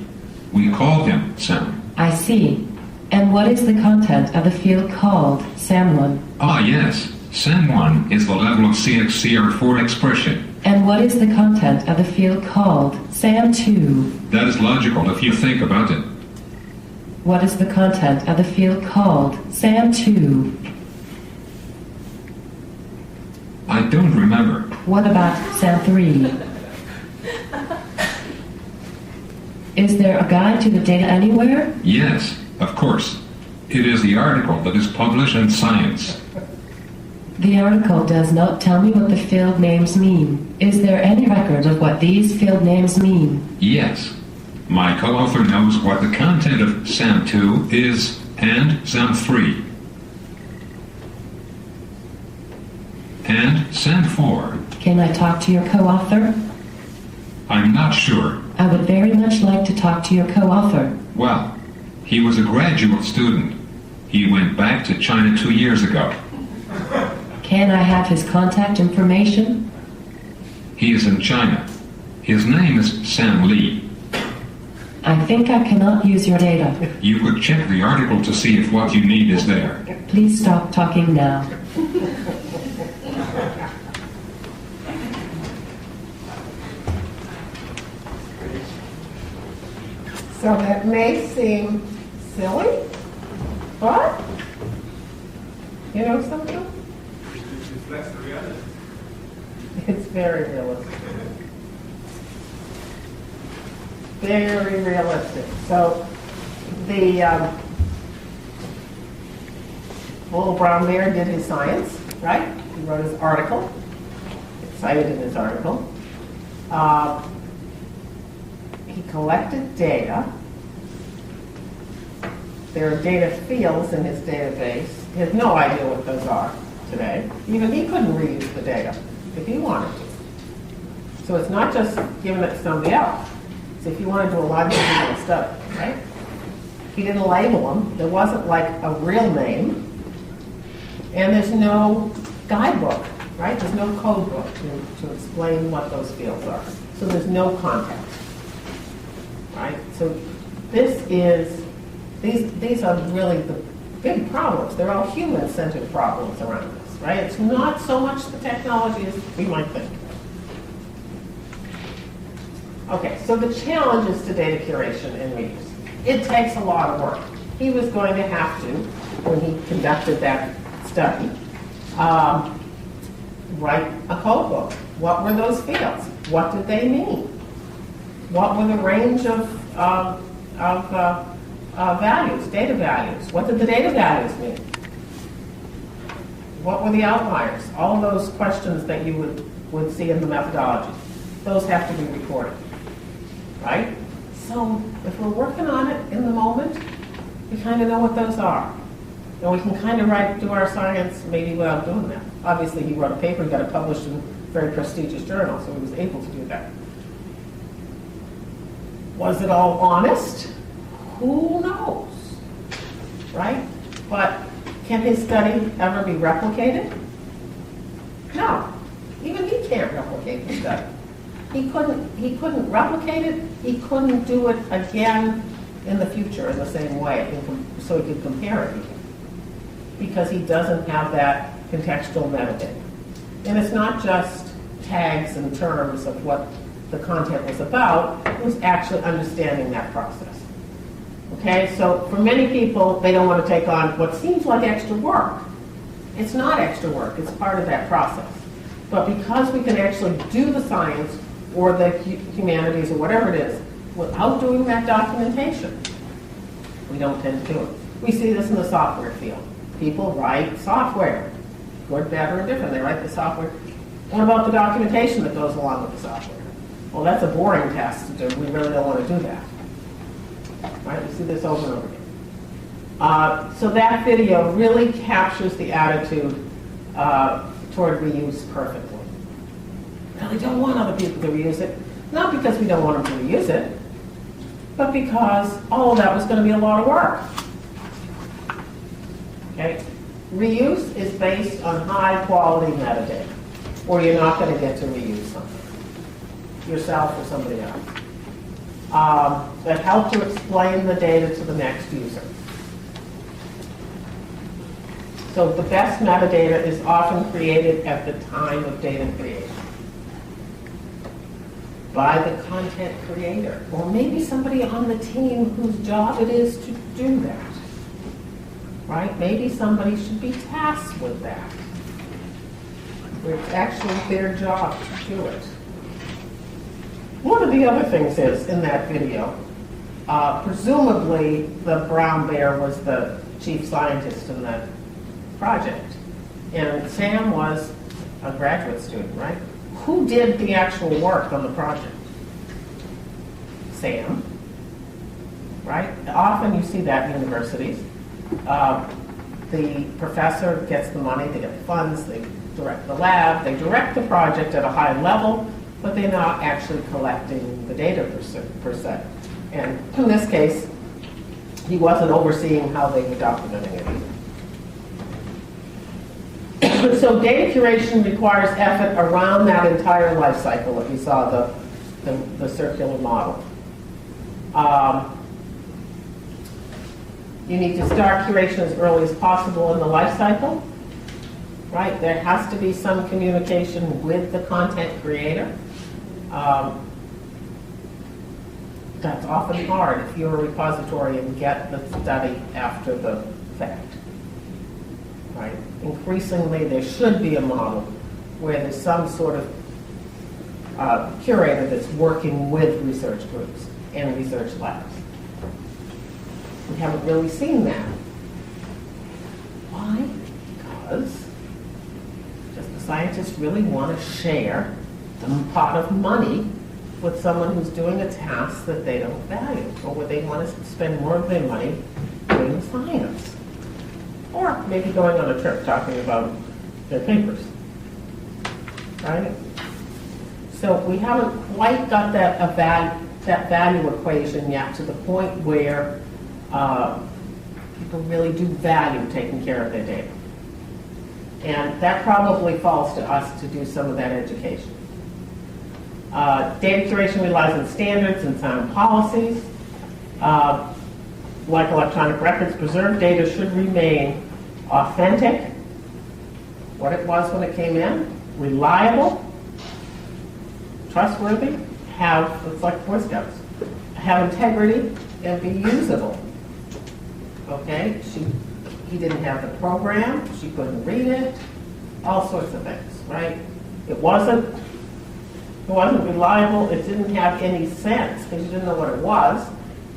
We call him Sam. I see. And what is the content of the field called SAM1? Ah, yes. SAM1 is the level of CXCR4 expression. And what is the content of the field called SAM2? That is logical if you think about it. What is the content of the field called SAM2? I don't remember. What about SAM3? Is there a guide to the data anywhere? Yes, of course. It is the article that is published in Science. The article does not tell me what the field names mean. Is there any record of what these field names mean? Yes. My co-author knows what the content of SAM2 is and SAM3. And SAM4. Can I talk to your co-author? I'm not sure. I would very much like to talk to your co-author. Well, he was a graduate student. He went back to China 2 years ago. Can I have his contact information? He is in China. His name is Sam Lee. I think I cannot use your data. You could check the article to see if what you need is there. Please stop talking now. So that may seem silly, but, you know something? It reflects the reality. It's very realistic. Very realistic. So the little brown bear did his science, right? He wrote his article. It's cited in his article. He collected data. There are data fields in his database. He has no idea what those are today. Even he couldn't reuse the data if he wanted to. So it's not just giving it to somebody else. So if you want to do a longitudinal study, right? He didn't label them. There wasn't like a real name. And there's no guidebook, right? There's no code book to explain what those fields are. So there's no context. Right? So these are really the big problems. They're all human-centered problems around this, right? It's not so much the technology as we might think. Okay, so the challenges to data curation and reuse. It takes a lot of work. He was going to have to, when he conducted that study, write a code book. What were those fields? What did they mean? What were the range of values, data values? What did the data values mean? What were the outliers? All of those questions that you would see in the methodology. Those have to be recorded, right? So if we're working on it in the moment, we kind of know what those are. And we can kind of do our science maybe without doing that. Obviously, he wrote a paper, he got it published in a very prestigious journal, so he was able to do that. Was it all honest? Who knows, right? But can his study ever be replicated? No. Even he can't replicate the study. He couldn't replicate it. He couldn't do it again in the future in the same way, so he could compare it again. Because he doesn't have that contextual metadata. And it's not just tags and terms of what the content was about, it was actually understanding that process. Okay, so for many people, they don't want to take on what seems like extra work. It's not extra work, it's part of that process. But because we can actually do the science or the humanities or whatever it is without doing that documentation, we don't tend to do it. We see this in the software field. People write software, good, bad, or indifferent. They write the software. What about the documentation that goes along with the software? Well, that's a boring task to do. We really don't want to do that. Right? We see this over and over again. So that video really captures the attitude toward reuse perfectly. We really don't want other people to reuse it. Not because we don't want them to reuse it, but because all of that was going to be a lot of work. Okay? Reuse is based on high quality metadata, or you're not going to get to reuse something, yourself or somebody else. That help to explain the data to the next user. So the best metadata is often created at the time of data creation by the content creator, or maybe somebody on the team whose job it is to do that. Right? Maybe somebody should be tasked with that, where it's actually their job to do it. One of the other things is, in that video, presumably the brown bear was the chief scientist in that project, and Sam was a graduate student, right? Who did the actual work on the project? Sam, right? Often you see that in universities. The professor gets the money, they get the funds, they direct the lab, they direct the project at a high level, but they're not actually collecting the data per se. And in this case, he wasn't overseeing how they were documenting it either. So data curation requires effort around that entire life cycle if you saw the circular model. You need to start curation as early as possible in the life cycle, right? There has to be some communication with the content creator. That's often hard if you're a repository and get the study after the fact, right? Increasingly, there should be a model where there's some sort of curator that's working with research groups and research labs. We haven't really seen that. Why? Because does the scientists really want to share the pot of money with someone who's doing a task that they don't value, or where they want to spend more of their money doing science? Or maybe going on a trip talking about their papers, right? So we haven't quite got that value equation yet to the point where people really do value taking care of their data. And that probably falls to us to do some of that education. Data curation relies on standards and sound policies. Like electronic records, preserved data should remain authentic, what it was when it came in, reliable, trustworthy, it's like Boy Scouts, have integrity, and be usable. Okay, he didn't have the program, she couldn't read it, all sorts of things, right? It wasn't It wasn't reliable. It didn't have any sense because you didn't know what it was,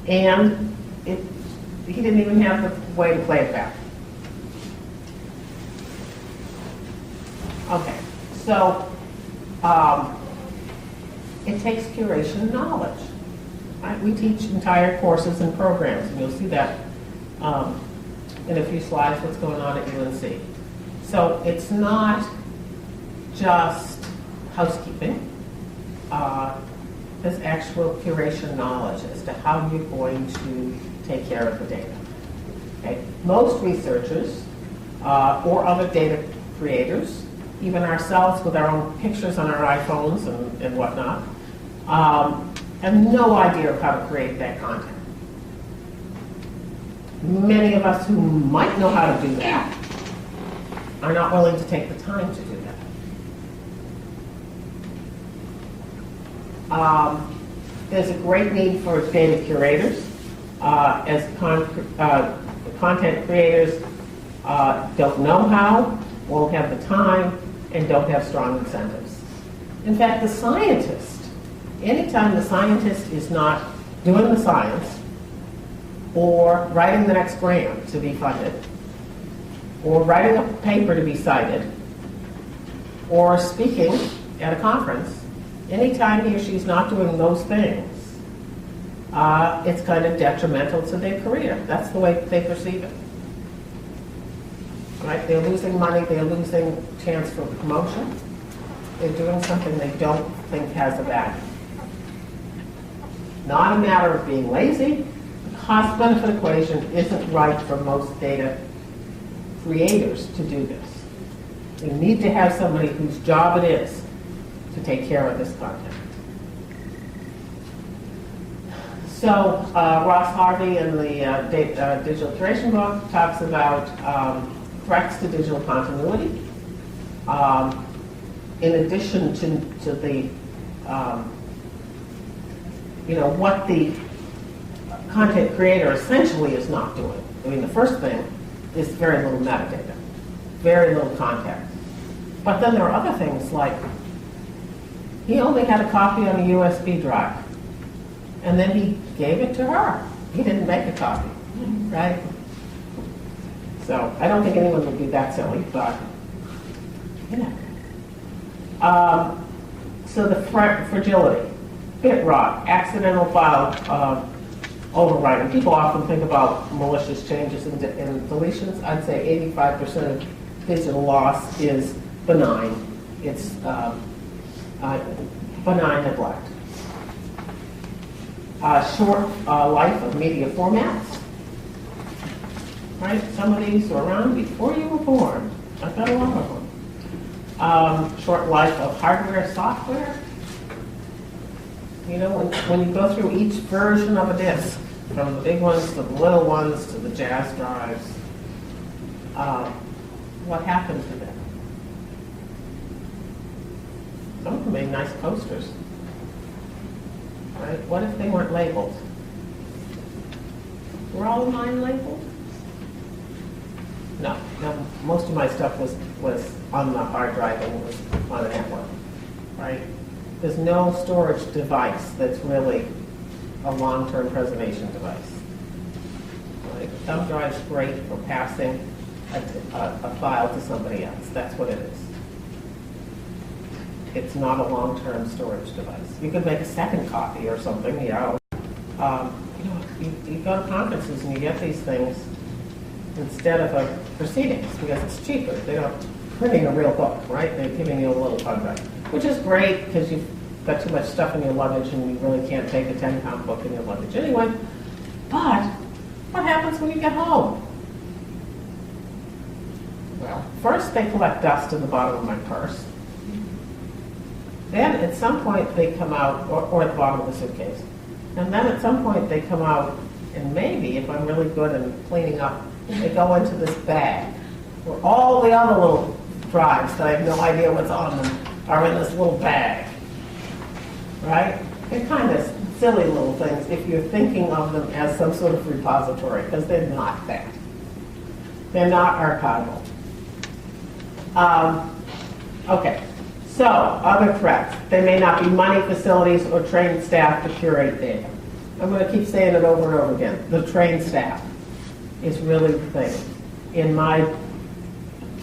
and he didn't even have the way to play it back. Okay, so it takes curation knowledge. Right? We teach entire courses and programs, and you'll see that in a few slides what's going on at UNC. So it's not just housekeeping. There's actual curation knowledge as to how you're going to take care of the data. Okay? Most researchers or other data creators, even ourselves with our own pictures on our iPhones and whatnot, have no idea of how to create that content. Many of us who might know how to do that are not willing to take the time to do that. There's a great need for data curators, as content creators don't know how, won't have the time, and don't have strong incentives. In fact, the scientist, anytime the scientist is not doing the science, or writing the next grant to be funded, or writing a paper to be cited, or speaking at a conference, anytime he or she's not doing those things, it's kind of detrimental to their career. That's the way they perceive it. Right? They're losing money, they're losing chance for promotion. They're doing something they don't think has a value. Not a matter of being lazy. The cost-benefit equation isn't right for most data creators to do this. We need to have somebody whose job it is to take care of this content. So Ross Harvey in the digital curation book talks about threats to digital continuity. In addition to the, what the content creator essentially is not doing. I mean, the first thing is very little metadata, very little context. But then there are other things like he only had a copy on a USB drive, and then he gave it to her. He didn't make a copy, right? So I don't think anyone would be that silly, but so the fragility, bit rot, accidental file overwriting. People often think about malicious changes and deletions. I'd say 85% of digital loss is benign. It's benign neglect. Short life of media formats. Right? Some of these were around before you were born. I've got a lot of them. Short life of hardware, software. You know, when you go through each version of a disk, from the big ones to the little ones to the jazz drives, what happened to them? Some of them made nice posters. Right? What if they weren't labeled? Were all of mine labeled? No, most of my stuff was on the hard drive and was on a network, right? There's no storage device that's really a long-term preservation device. Right? Thumb drive's great for passing a file to somebody else. That's what it is. It's not a long-term storage device. You could make a second copy or something, you go to conferences and you get these things instead of a proceedings because it's cheaper. They don't printing a real book, right? They're giving you a little fun drive, which is great because you've got too much stuff in your luggage and you really can't take a 10-pound book in your luggage anyway. But what happens when you get home? Well, first they collect dust in the bottom of my purse. Then at some point they come out, or at the bottom of the suitcase. And then at some point they come out, and maybe if I'm really good in cleaning up, they go into this bag where all the other little drives that I have no idea what's on them are in this little bag. Right? They're kind of silly little things if you're thinking of them as some sort of repository, because they're not that. They're not archival. Okay, So, other threats. There may not be money, facilities, or trained staff to curate data. I'm going to keep saying it over and over again. The trained staff is really the thing. In my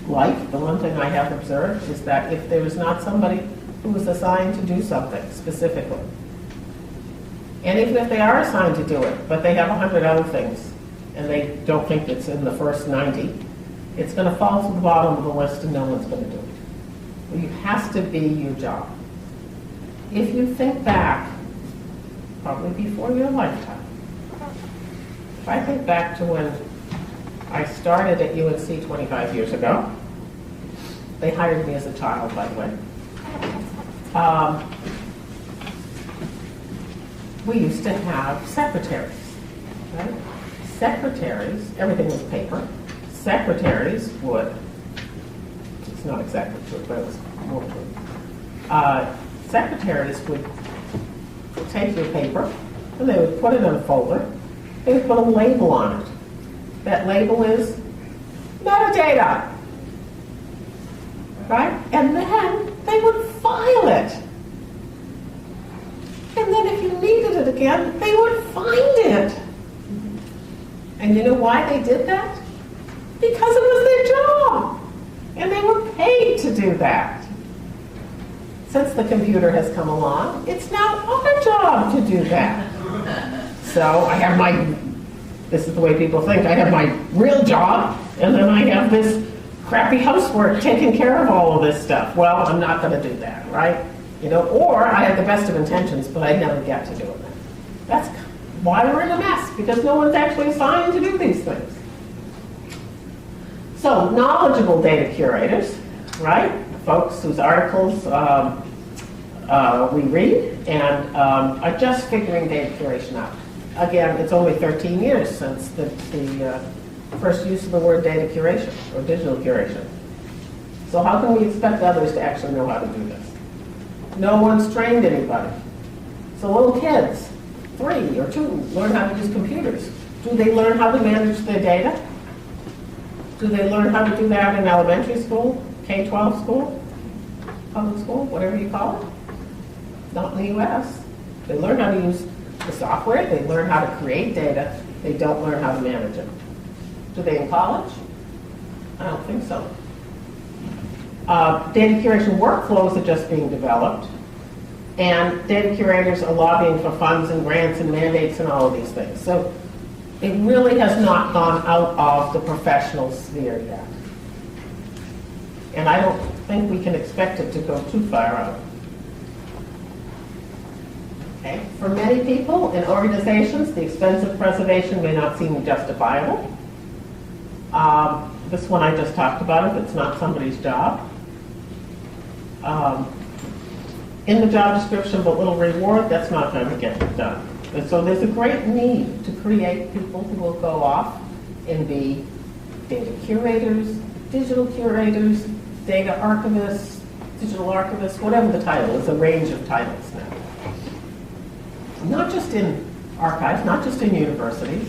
life, the one thing I have observed is that if there is not somebody who is assigned to do something specifically, and even if they are assigned to do it, but they have 100 other things, and they don't think it's in the first 90, it's going to fall to the bottom of the list and no one's going to do it. It has to be your job. If you think back, probably before your lifetime, if I think back to when I started at UNC 25 years ago, they hired me as a child, by the way. We used to have secretaries, right? Secretaries, everything was paper. Secretaries would, it's not exactly true, but it was more true. Secretaries would take your paper and they would put it in a folder. They would put a label on it. That label is metadata, right? And then they would file it. And then if you needed it again, they would find it. And you know why they did that? Because it was their job. And they were paid to do that. Since the computer has come along, it's now our job to do that. So I have this is the way people think, I have my real job, and then I have this crappy housework taking care of all of this stuff. Well, I'm not going to do that, right? You know, or I have the best of intentions, but I never get to doing that. That's why we're in a mess, because no one's actually assigned to do these things. So, knowledgeable data curators, right? Folks whose articles we read and are just figuring data curation out. Again, it's only 13 years since the first use of the word data curation or digital curation. So how can we expect others to actually know how to do this? No one's trained anybody. So little kids, 3 or 2, learn how to use computers. Do they learn how to manage their data? Do they learn how to do that in elementary school, K-12 school, public school, whatever you call it? Not in the U.S. They learn how to use the software, they learn how to create data, they don't learn how to manage it. Do they in college? I don't think so. Data curation workflows are just being developed, and data curators are lobbying for funds and grants and mandates and all of these things. So it really has not gone out of the professional sphere yet. And I don't think we can expect it to go too far out. Okay. For many people and organizations, the expense of preservation may not seem justifiable. This one I just talked about, if it's not somebody's job. In the job description, but little reward, that's not going to get done. And so there's a great need to create people who will go off and be data curators, digital curators, data archivists, digital archivists, whatever the title is, a range of titles now. Not just in archives, not just in universities,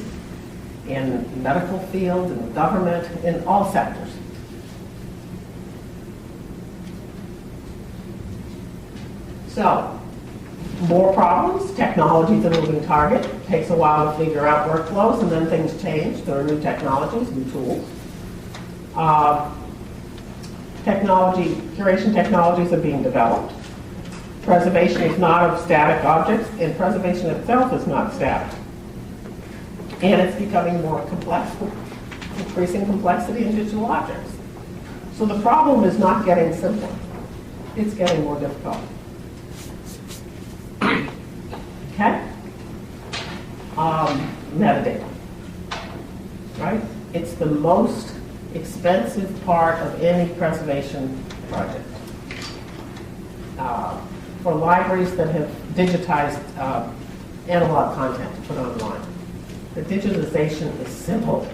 in medical field, in government, in all sectors. So, more problems. Technology's a moving target. It takes a while to figure out workflows, and then things change. There are new technologies, new tools. Curation technologies are being developed. Preservation is not of static objects, and preservation itself is not static. And it's becoming more complex, increasing complexity in digital objects. So the problem is not getting simpler. It's getting more difficult. Okay? Metadata. Right? It's the most expensive part of any preservation project. For libraries that have digitized analog content to put online, the digitalization is simple.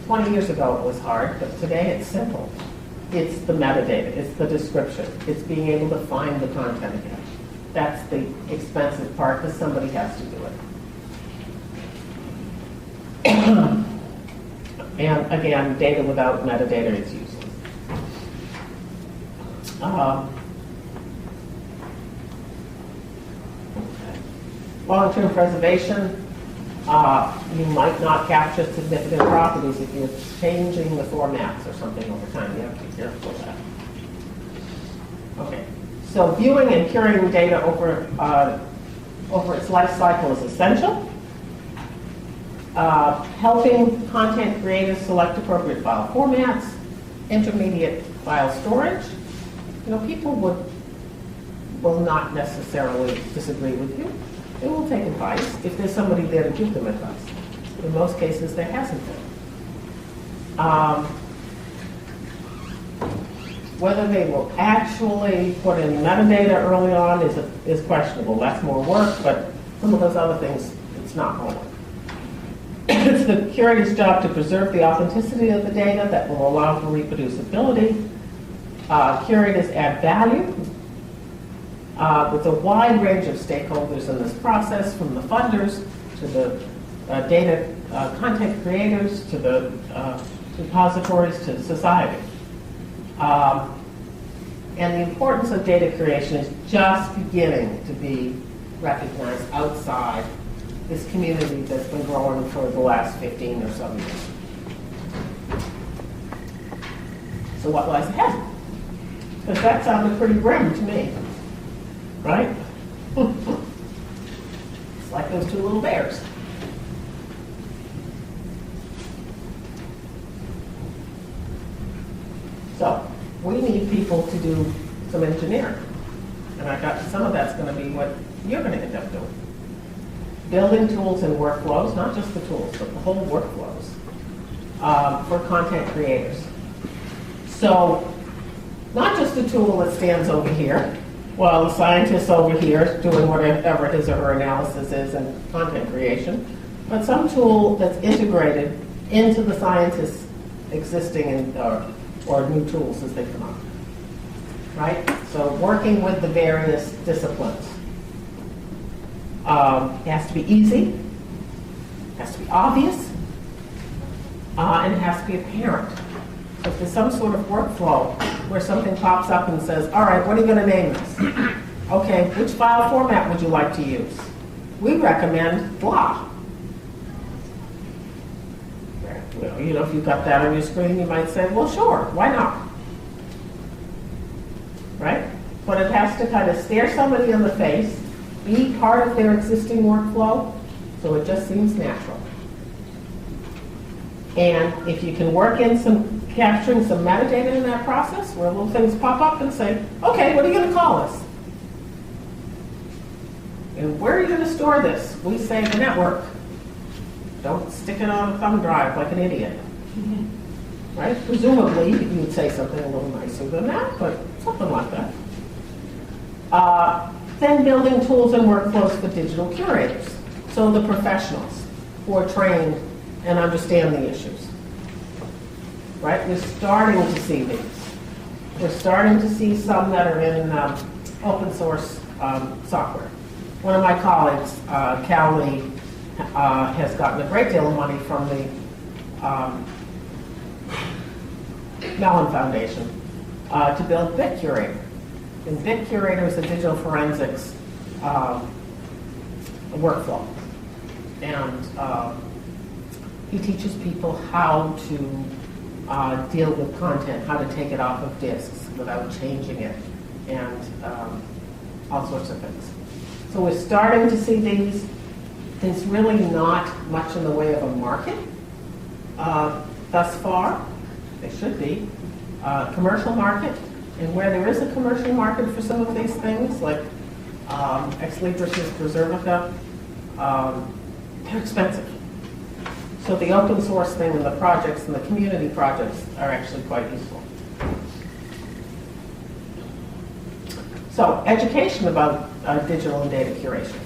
20 years ago it was hard, but today it's simple. It's the metadata, it's the description, it's being able to find the content again. That's the expensive part, because somebody has to do it. And again, data without metadata is useless. Long-term preservation, you might not capture significant properties if you're changing the formats or something over time. You have to be careful of that. Okay, so viewing and curating data over its life cycle is essential. Helping content creators select appropriate file formats, intermediate file storage. You know, people will not necessarily disagree with you. They will take advice if there's somebody there to give them advice. In most cases, there hasn't been. Whether they will actually put in metadata early on is questionable. That's more work, but some of those other things, it's not more work. It's the curator's job to preserve the authenticity of the data that will allow for reproducibility. Curators add value with a wide range of stakeholders in this process, from the funders to the data content creators to the repositories to society. And the importance of data creation is just beginning to be recognized outside this community that's been growing for the last 15 or so years. So what lies ahead? Because that sounded pretty grim to me, right? It's like those two little bears. So we need people to do some engineering. And I got some of that's going to be what you're going to end up doing. Building tools and workflows, not just the tools, but the whole workflows for content creators. So not just a tool that stands over here while the scientist over here is doing whatever his or her analysis is in content creation, but some tool that's integrated into the scientist's existing or new tools as they come up, right? So working with the various disciplines. It has to be easy, it has to be obvious, and it has to be apparent. So if there's some sort of workflow where something pops up and says, all right, what are you going to name this? Okay, which file format would you like to use? We recommend blah. Well, you know, if you've got that on your screen, you might say, well, sure, why not? Right? But it has to kind of stare somebody in the face, be part of their existing workflow, so it just seems natural. And if you can work in capturing some metadata in that process, where little things pop up and say, okay, what are you going to call this? And where are you going to store this? We say the network. Don't stick it on a thumb drive like an idiot. Right? Presumably, you would say something a little nicer than that, but something like that. Then building tools and workflows for digital curators. So the professionals who are trained and understand the issues. Right? We're starting to see these. We're starting to see some that are in open source software. One of my colleagues, Callie, has gotten a great deal of money from the Mellon Foundation to build BitCurator. And BitCurator is a digital forensics workflow. And he teaches people how to deal with content, how to take it off of disks without changing it, and all sorts of things. So we're starting to see these. There's really not much in the way of a market thus far. There should be. Commercial market, and where there is a commercial market for some of these things, like Ex Libris Preservica, they're expensive. So the open source thing and the projects and the community projects are actually quite useful. So education about digital and data curation.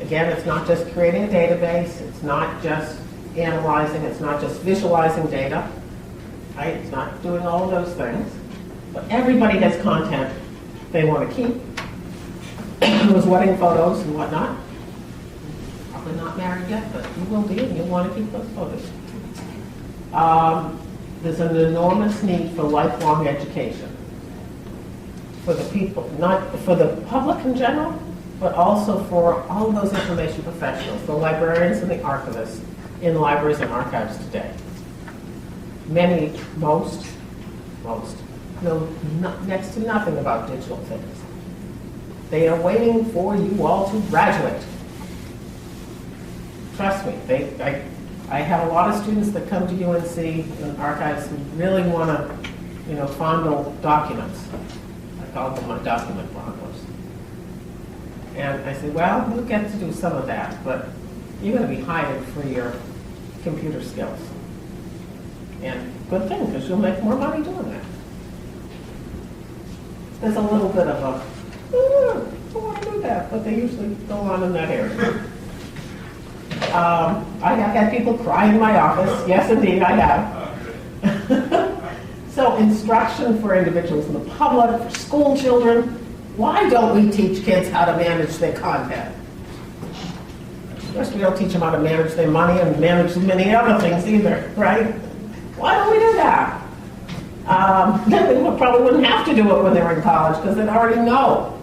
Again, it's not just creating a database, it's not just analyzing, it's not just visualizing data, right? It's not doing all of those things. But everybody has content they want to keep. Those wedding photos and whatnot. Probably not married yet, but you will be, and you'll want to keep those photos. There's an enormous need for lifelong education. for the people, not for the public in general, but also for all of those information professionals, the librarians and the archivists in libraries and archives today. Many, most know next to nothing about digital things. They are waiting for you all to graduate. Trust me, I have a lot of students that come to UNC and archives who really want to, fondle documents. I call them my document fondlers. And I say, well, you get to do some of that, but you're going to be hired for your computer skills. And good thing, because you'll make more money doing that. There's a little bit of a, I want to do that, but they usually go on in that area. I have had people cry in my office. Yes, indeed, I have. So instruction for individuals in the public, for school children. Why don't we teach kids how to manage their content? Of course, we don't teach them how to manage their money and manage many other things either, right? Why don't we do that? Then we probably wouldn't have to do it when they're in college because they'd already know.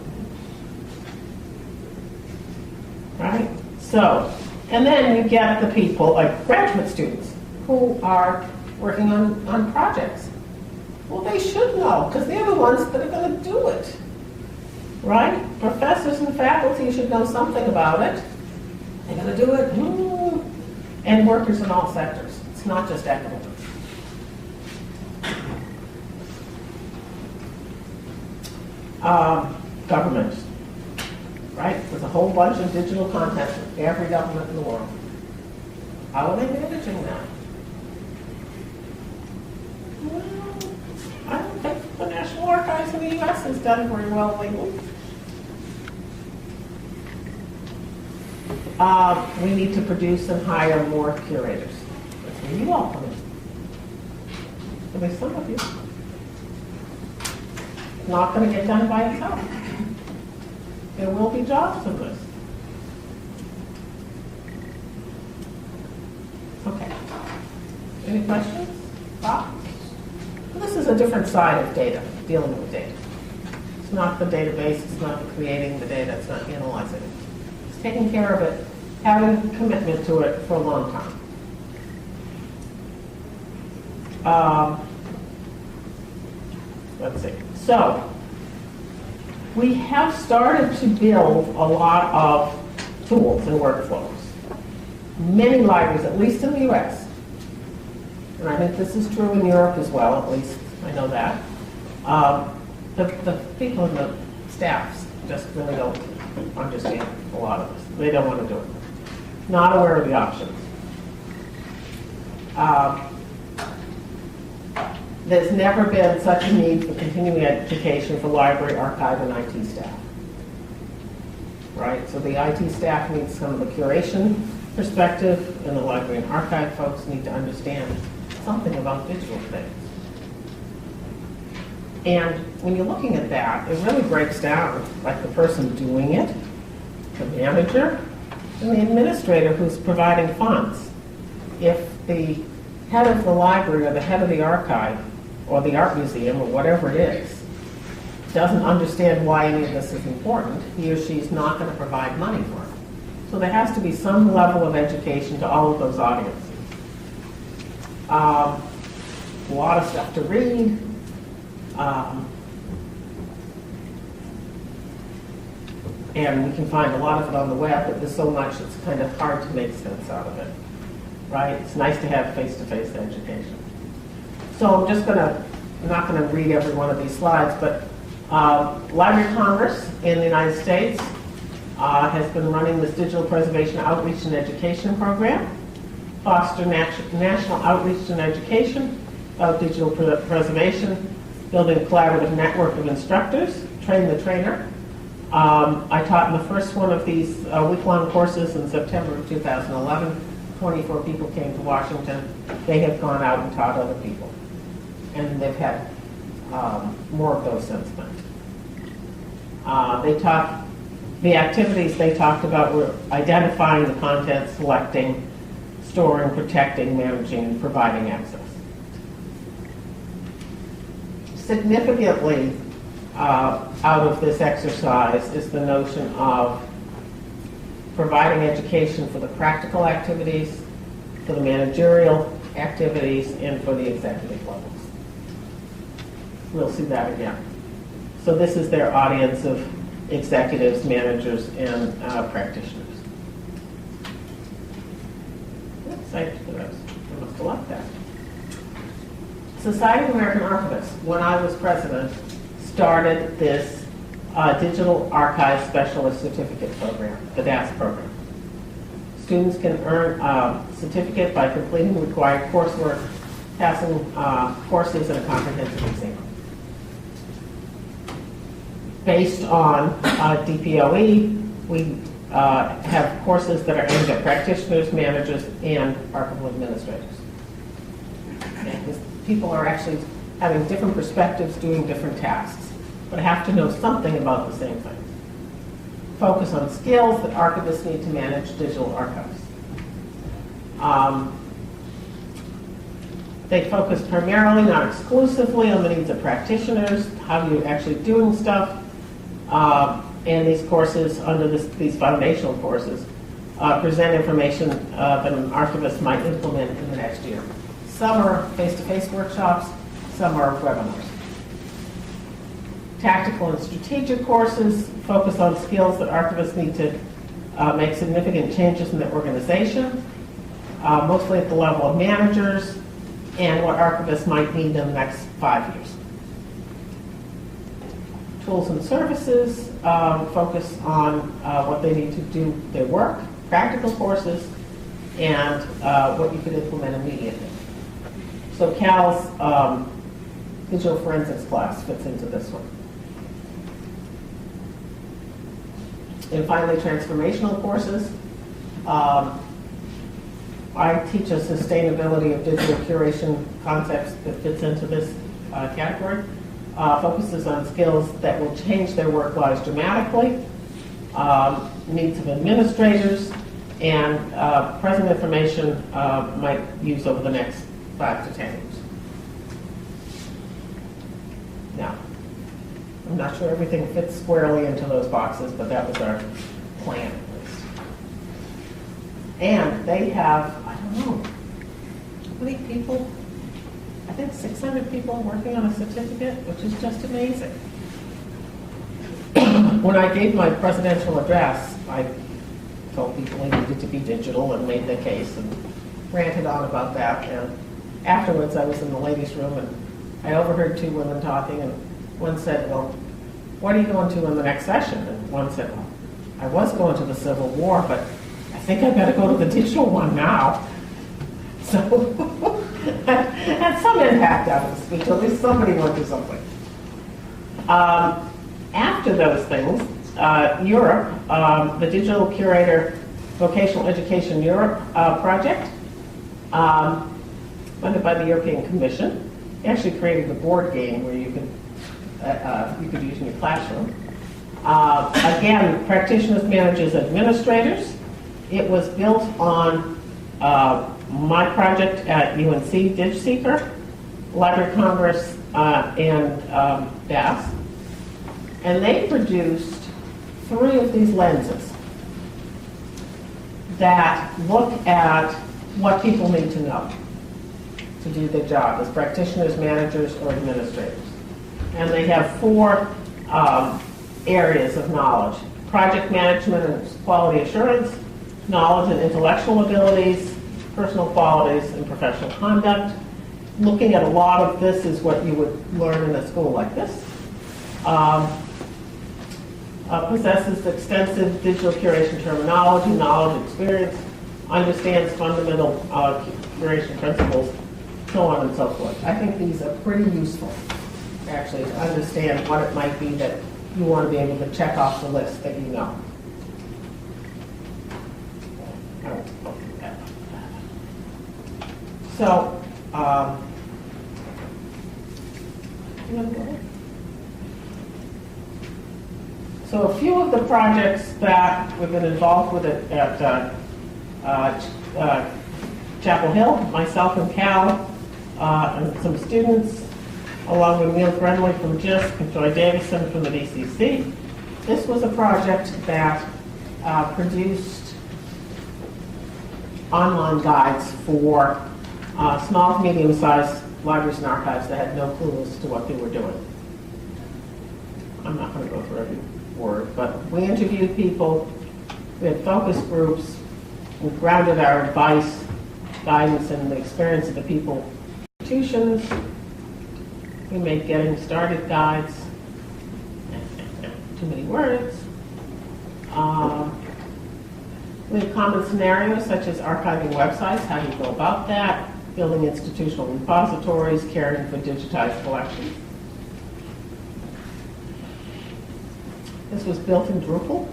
Right? So, and then you get the people, like graduate students, who are working on projects. Well, they should know, because they're the ones that are going to do it. Right? Professors and faculty should know something about it. They're going to do it. And workers in all sectors. It's not just academics. Government. Right? There's a whole bunch of digital content in every government in the world. How are they managing that? Well, I don't think the National Archives in the U.S. has done very well lately. We need to produce and hire more curators. That's where you all come in. At least some of you. It's not going to get done by itself. There will be jobs in this. Okay. Any questions? Thoughts? This is a different side of data, dealing with data. It's not the database, it's not the creating the data, it's not analyzing it. It's taking care of it, having a commitment to it for a long time. Let's see. So, we have started to build a lot of tools and workflows. Many libraries, at least in the US, and I think this is true in Europe as well, at least I know that, the people in the staffs just really don't understand a lot of this. They don't want to do it. Not aware of the options. There's never been such a need for continuing education for library, archive, and IT staff. Right? So the IT staff needs some of the curation perspective, and the library and archive folks need to understand something about digital things. And when you're looking at that, it really breaks down, like the person doing it, the manager, and the administrator who's providing funds. If the head of the library or the head of the archive or the art museum or whatever it is doesn't understand why any of this is important, he or she is not going to provide money for it. So there has to be some level of education to all of those audiences. A lot of stuff to read. And we can find a lot of it on the web, but there's so much it's kind of hard to make sense out of it. Right? It's nice to have face-to-face education. So I'm not going to read every one of these slides, but Library of Congress in the United States has been running this digital preservation outreach and education program, foster national outreach and education of digital preservation, building a collaborative network of instructors, train the trainer. I taught in the first one of these week-long courses in September of 2011. 24 people came to Washington. They have gone out and taught other people. And they've had more of those since then. The activities they talked about were identifying the content, selecting, storing, protecting, managing, and providing access. Significantly, out of this exercise is the notion of providing education for the practical activities, for the managerial activities, and for the executive levels. We'll see that again. So this is their audience of executives, managers, and practitioners. Excited for those. I must have liked that. Society of American Archivists, when I was president, started this Digital Archive Specialist Certificate Program, the DAS program. Students can earn a certificate by completing required coursework, passing courses, and a comprehensive exam. Based on DPOE, we have courses that are aimed at practitioners, managers, and archival administrators. People are actually having different perspectives, doing different tasks, but have to know something about the same thing. Focus on skills that archivists need to manage digital archives. They focus primarily, not exclusively, on the needs of practitioners, how you're actually doing stuff, and these courses, under these foundational courses, present information that an archivist might implement in the next year. Some are face-to-face workshops, some are webinars. Tactical and strategic courses focus on skills that archivists need to make significant changes in their organization, mostly at the level of managers, and what archivists might need in the next 5 years. Tools and services focus on what they need to do their work, practical courses, and what you could implement immediately. So Cal's digital forensics class fits into this one. And finally, transformational courses. I teach a sustainability of digital curation concepts that fits into this category. Focuses on skills that will change their work lives dramatically, needs of administrators, and present information might use over the next 5 to 10 years. Now, I'm not sure everything fits squarely into those boxes, but that was our plan at least. And they have, I don't know, how many people? I think 600 people working on a certificate, which is just amazing. When I gave my presidential address, I told people they needed to be digital and made the case and ranted on about that. And afterwards, I was in the ladies' room and I overheard 2 women talking, and one said, "Well, what are you going to in the next session?" And one said, "Well, I was going to the Civil War, but I think I better go to the digital one now." So had some impact on the speech. At least somebody went to something. After those things, Europe, the Digital Curator Vocational Education Europe project, funded by the European Commission, actually created a board game where you could use in your classroom. Again, practitioners, managers, administrators. It was built on my project at UNC, DigSeeker, Library of Congress, and DAS. And they produced 3 of these lenses that look at what people need to know to do their job as practitioners, managers, or administrators. And they have 4 areas of knowledge: project management and quality assurance, knowledge and intellectual abilities, personal qualities, and professional conduct. Looking at a lot of this is what you would learn in a school like this. Possesses extensive digital curation terminology, knowledge, experience, understands fundamental curation principles, so on and so forth. I think these are pretty useful, actually, to understand what it might be that you want to be able to check off the list that you know. So, you want to go ahead? So a few of the projects that we've been involved with at Chapel Hill, myself and Cal, and some students, along with Neil Grenley from JISC and Joy Davison from the DCC. This was a project that produced online guides for small to medium-sized libraries and archives that had no clue as to what they were doing. I'm not going to go through every word, but we interviewed people, we had focus groups, we grounded our advice, guidance, in the experience of the people, institutions. We made getting started guides, too many words. We have common scenarios such as archiving websites, how do you go about that, building institutional repositories, caring for digitized collections. This was built in Drupal,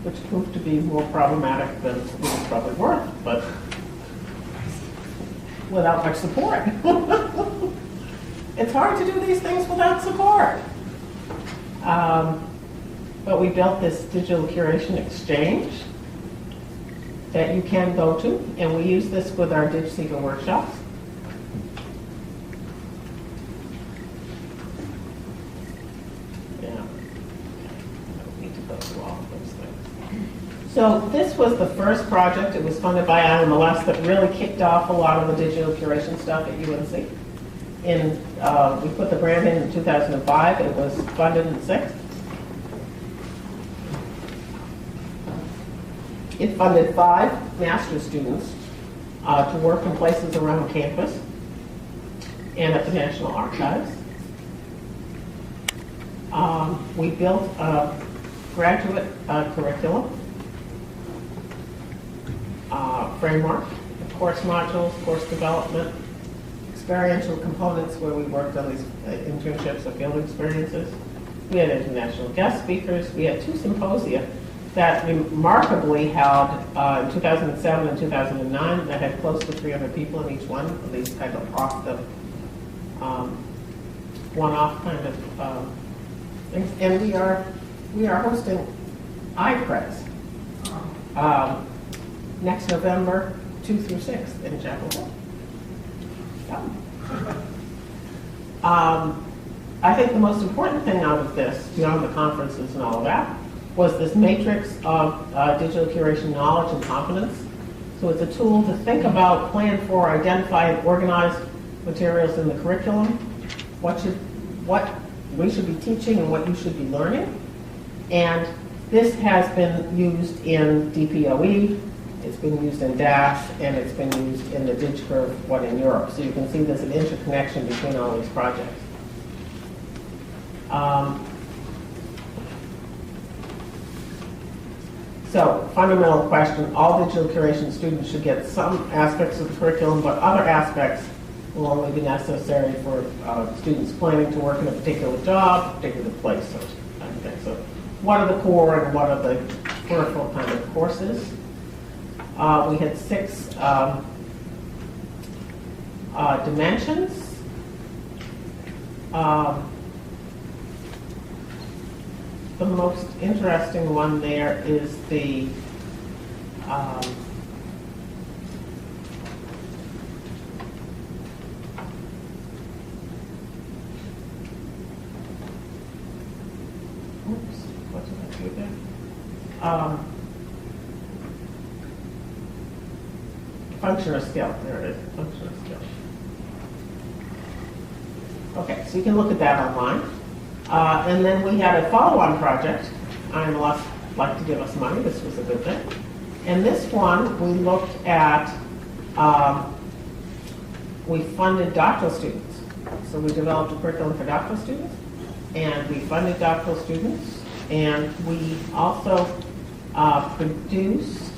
which proved to be more problematic than it was probably worth, but without much support. It's hard to do these things without support. But we built this digital curation exchange that you can go to, and we use this with our DigSeeker workshops. Yeah, I don't need to go through all of those things. So this was the first project. It was funded by IMLS that really kicked off a lot of the digital curation stuff at UNC. We put the grant in 2005. It was funded in 2006. It funded 5 master's students to work in places around campus and at the National Archives. We built a graduate curriculum framework, course modules, course development, experiential components where we worked on these internships or field experiences. We had international guest speakers. We had 2 symposia that remarkably held in 2007 and 2009 that had close to 300 people in each one of these kind of off the one-off kind of things. And we are hosting iPress next November 2 through 6 in Chapel Hill. I think the most important thing out of this, beyond the conferences and all of that, was this matrix of digital curation knowledge and competence. So it's a tool to think about, plan for, identify, and organize materials in the curriculum, what we should be teaching and what you should be learning. And this has been used in DPOE, it's been used in DAS, and it's been used in the DigCurve, in Europe. So you can see there's an interconnection between all these projects. So, fundamental question, all digital curation students should get some aspects of the curriculum, but other aspects will only be necessary for students planning to work in a particular job, particular place, so kind of thing. So, what are the core and what are the peripheral kind of courses? We had 6 dimensions. The most interesting one there is the what did I do there? Function or skill. There it is. Function or skill. Okay, so you can look at that online. And then we had a follow-on project. IMLS liked to give us money. This was a good thing. And this one, we looked at, we funded doctoral students. So we developed a curriculum for doctoral students, and we funded doctoral students, and we also produced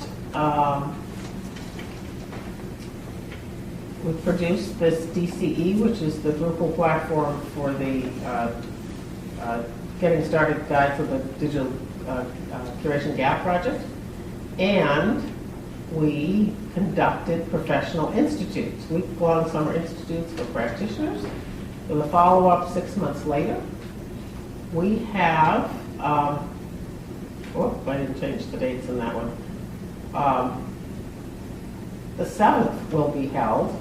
this DCE, which is the Drupal platform for the Getting Started Guide for the Digital Curation Gap project. And we conducted professional institutes, week-long summer institutes for practitioners. With a follow-up 6 months later, we have, I didn't change the dates in that one. The 7th will be held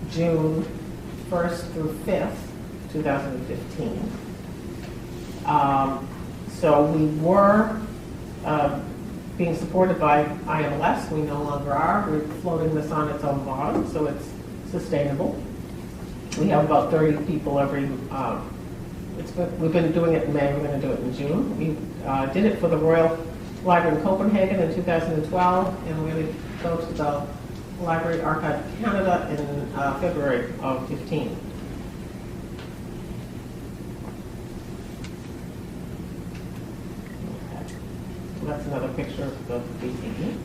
June 1st through 5th, 2015. So we were being supported by IMLS. We no longer are. We're floating this on its own bottom, so it's sustainable. We have about 30 people every. We've been doing it in May. We're going to do it in June. We did it for the Royal Library in Copenhagen in 2012, and we're going to go to the Library Archive of Canada in February of 15. So that's another picture of the BCE.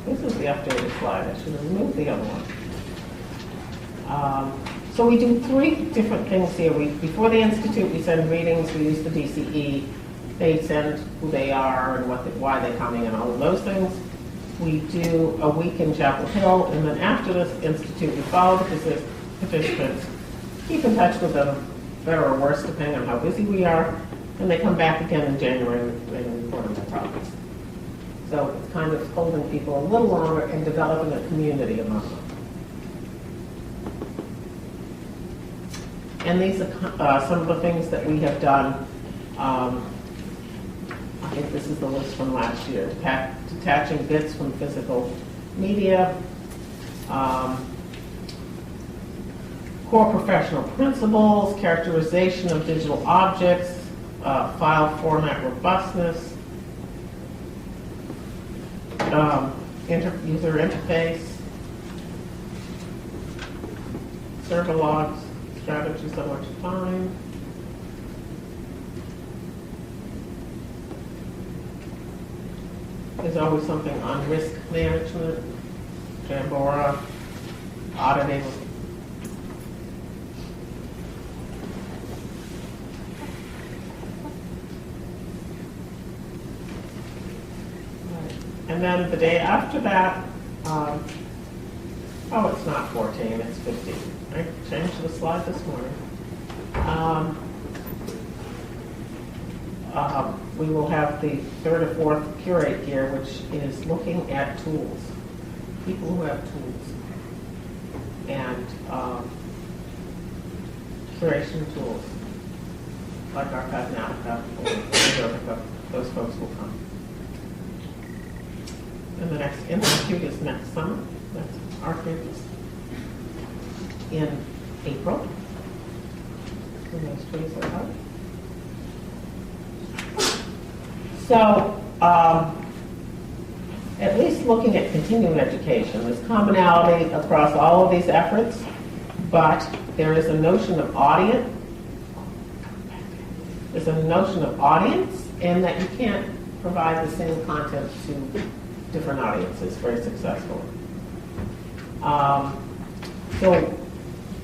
This is the updated slide. I should have removed the other one. So we do 3 different things here. Before the Institute, we send readings. We use the DCE. They send who they are and why they're coming and all of those things. We do a week in Chapel Hill, and then after this Institute, we follow the participants, keep in touch with them, better or worse, depending on how busy we are, and they come back again in January and report on their progress. So it's kind of holding people a little longer and developing a community among them. And these are some of the things that we have done. I think this is the list from last year. Detaching bits from physical media. Core professional principles, characterization of digital objects, file format robustness, user interface, server logs, strategies on what to find. There's always something on risk management, Jambora, auditing. And then the day after that, oh, it's not 14, it's 15. I changed the slide this morning. We will have the 3rd or 4th Curate here, which is looking at tools, people who have tools, and curation tools, like Archive Navica or Zerbica. Those folks will come. And the next institute is next summer. That's our campus in April. When those trees are out. So, at least looking at continuing education, there's commonality across all of these efforts, but there is a notion of audience. There's a notion of audience, and that you can't provide the same content to different audiences very successfully. So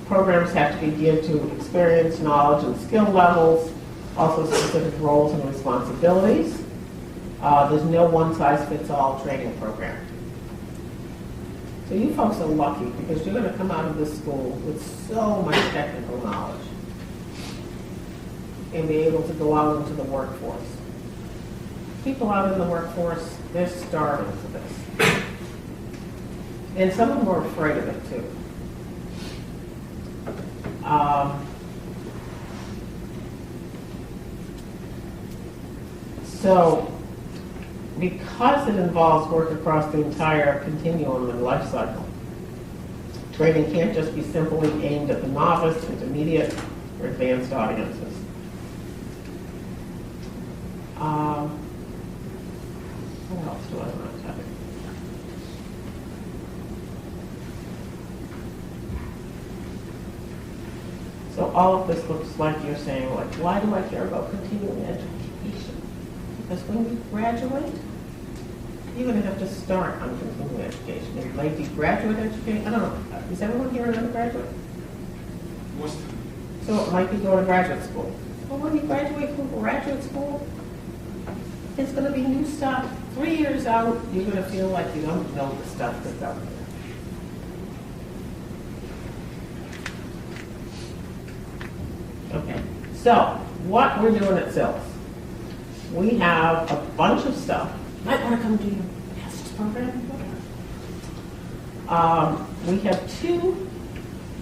programs have to be geared to experience, knowledge, and skill levels, also specific roles and responsibilities. There's no one-size-fits-all training program. So you folks are lucky because you're going to come out of this school with so much technical knowledge and be able to go out into the workforce. People out in the workforce, they're starving for this. And some of them are afraid of it too. So, because it involves work across the entire continuum and life cycle, training can't just be simply aimed at the novice, intermediate, or advanced audiences. What else do I want to tell you? So all of this looks like you're saying, like, why do I care about continuing education? Because when you graduate, you're going to have to start on continuing education. It might be graduate education. I don't know. Is everyone here an undergraduate? Most of them. So it might be going to graduate school. Well, when you graduate from graduate school, there's going to be new stuff. 3 years out, you're going to feel like you don't know the stuff that's out there. Okay, so what we're doing at SILS. We have a bunch of stuff. Might want to come do your master's program. We have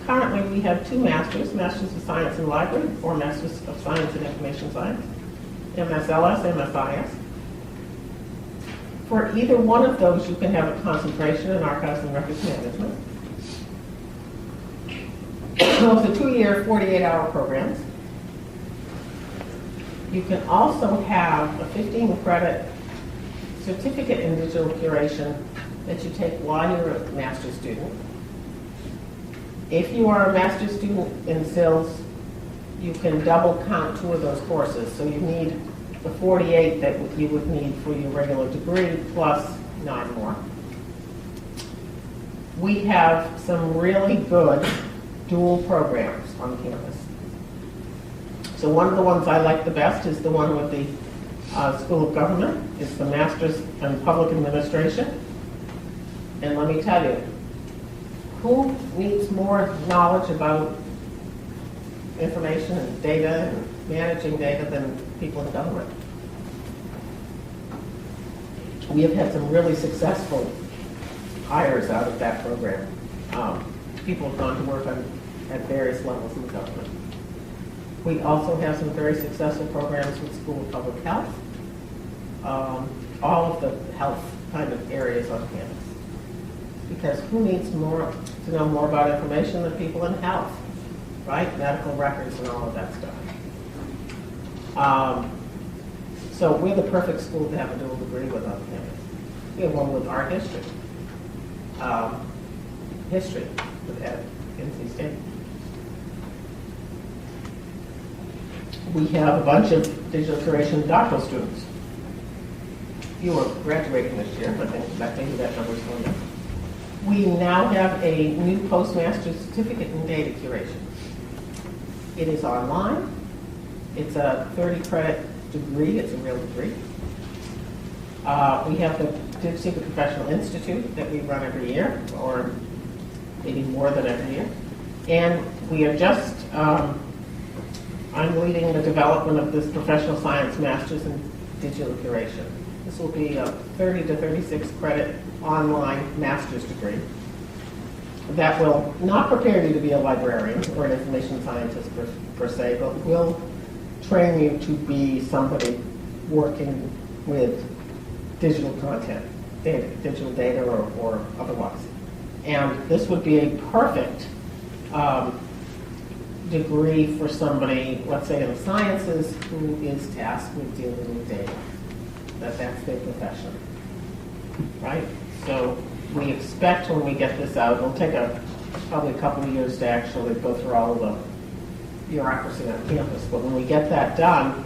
currently we have two Masters of Science in Library, or Masters of Science in Information Science, MSLS, MSIS. For either one of those, you can have a concentration in archives and records management. Those are 2-year, 48-hour programs. You can also have a 15-credit certificate in digital curation that you take while you're a master's student. If you are a master's student in SILS, you can double count 2 of those courses. So you need the 48 that you would need for your regular degree plus 9 more. We have some really good dual programs on campus. So one of the ones I like the best is the one with the School of Government. It's the Master's in Public Administration. And let me tell you, who needs more knowledge about information and data and managing data than people in government? We have had some really successful hires out of that program. People have gone to work at various levels in government. We also have some very successful programs with School of Public Health, all of the health kind of areas on campus. Because who needs to know more about information than people in health, right? Medical records and all of that stuff. So we're the perfect school to have a dual degree with on campus. We have one with art history, at NC State. We have a bunch of digital curation doctoral students. You are graduating this year, but maybe that number's going up. We now have a new postmaster's certificate in data curation. It is online. It's a 30-credit degree. It's a real degree. We have the Secret Professional Institute that we run every year, or maybe more than every year. And we are just, I'm leading the development of this Professional Science Master's in Digital Curation. This will be a 30 to 36 credit online master's degree that will not prepare you to be a librarian or an information scientist per se, but will train you to be somebody working with digital content, digital data or otherwise. And this would be a perfect degree for somebody, let's say in the sciences, who is tasked with dealing with data. That's their profession, right? So we expect when we get this out, it'll take probably a couple of years to actually go through all of the bureaucracy on campus. But when we get that done,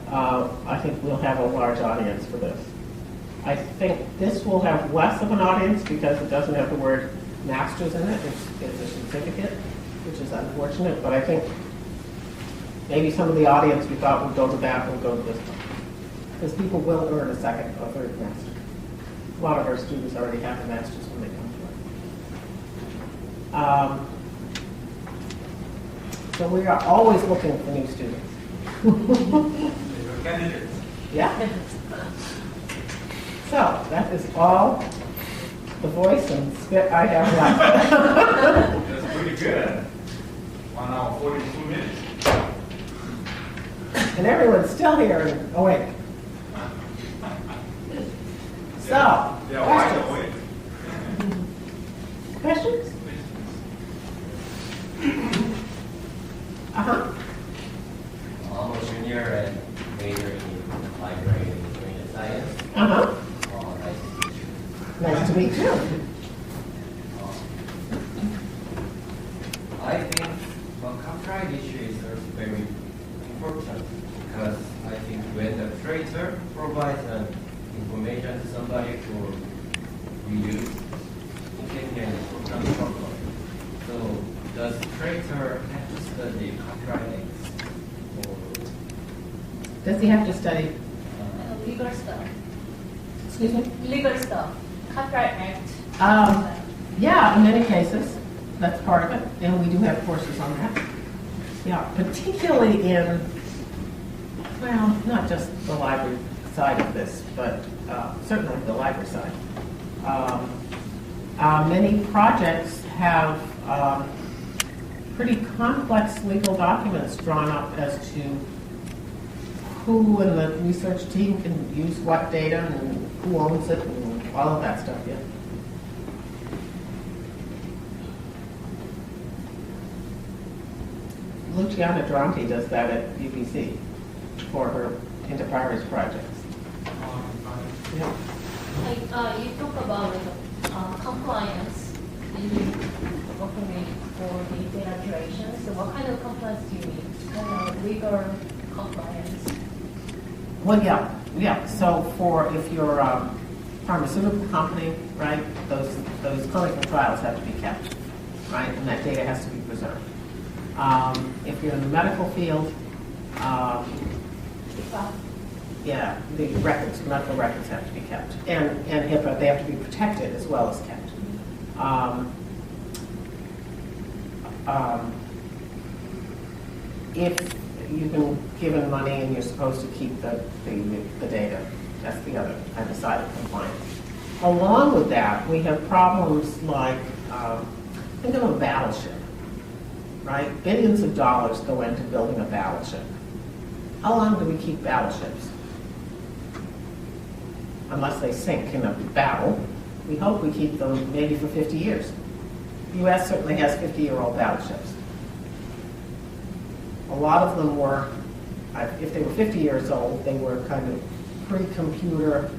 I think we'll have a large audience for this. I think this will have less of an audience because it doesn't have the word master's in it. It's a certificate, which is unfortunate. But I think maybe some of the audience we thought would go to that will go to this one. Because people will earn a second or third master. A lot of our students already have a master's when they come to us. So we are always looking for new students. Candidates. Yeah. So that is all the voice and spit I have left. That's pretty good. 1 hour, 42 minutes. And everyone's still here and awake. So, Yeah, wide awake. questions? Uh-huh. I'm a junior and major in library and information science. Uh-huh. Nice to meet you. Nice to meet you. I think copyright issue is also very important because I think when the creator provides information to somebody for reuse, it can be an important problem. So does the creator have to study copyright or Does he have to study? Legal stuff. Excuse me? Legal stuff. Copyright Act. Yeah, in many cases, that's part of it, and we do have courses on that. Yeah, particularly in, well, not just the library side of this, but certainly the library side. Many projects have pretty complex legal documents drawn up as to who in the research team can use what data and who owns it and all of that stuff, yeah. Luciana Dronti does that at UBC for her Interpares projects. Yeah. Like, you talk about like, compliance in working for the data curation. So what kind of compliance do you mean? Kind of legal compliance? Well, yeah. So if you're a pharmaceutical company, right, those clinical trials have to be kept, right, and that data has to be preserved. If you're in the medical field, yeah, the medical records have to be kept, and HIPAA, they have to be protected as well as kept. If you've been given money and you're supposed to keep the data, that's the other kind of side of compliance. Along with that, we have problems like, think of a battleship, right? Billions of dollars go into building a battleship. How long do we keep battleships? Unless they sink in a battle, we hope we keep them maybe for 50 years. The U.S. certainly has 50-year-old battleships. A lot of them were, if they were 50 years old, they were kind of pre-computer,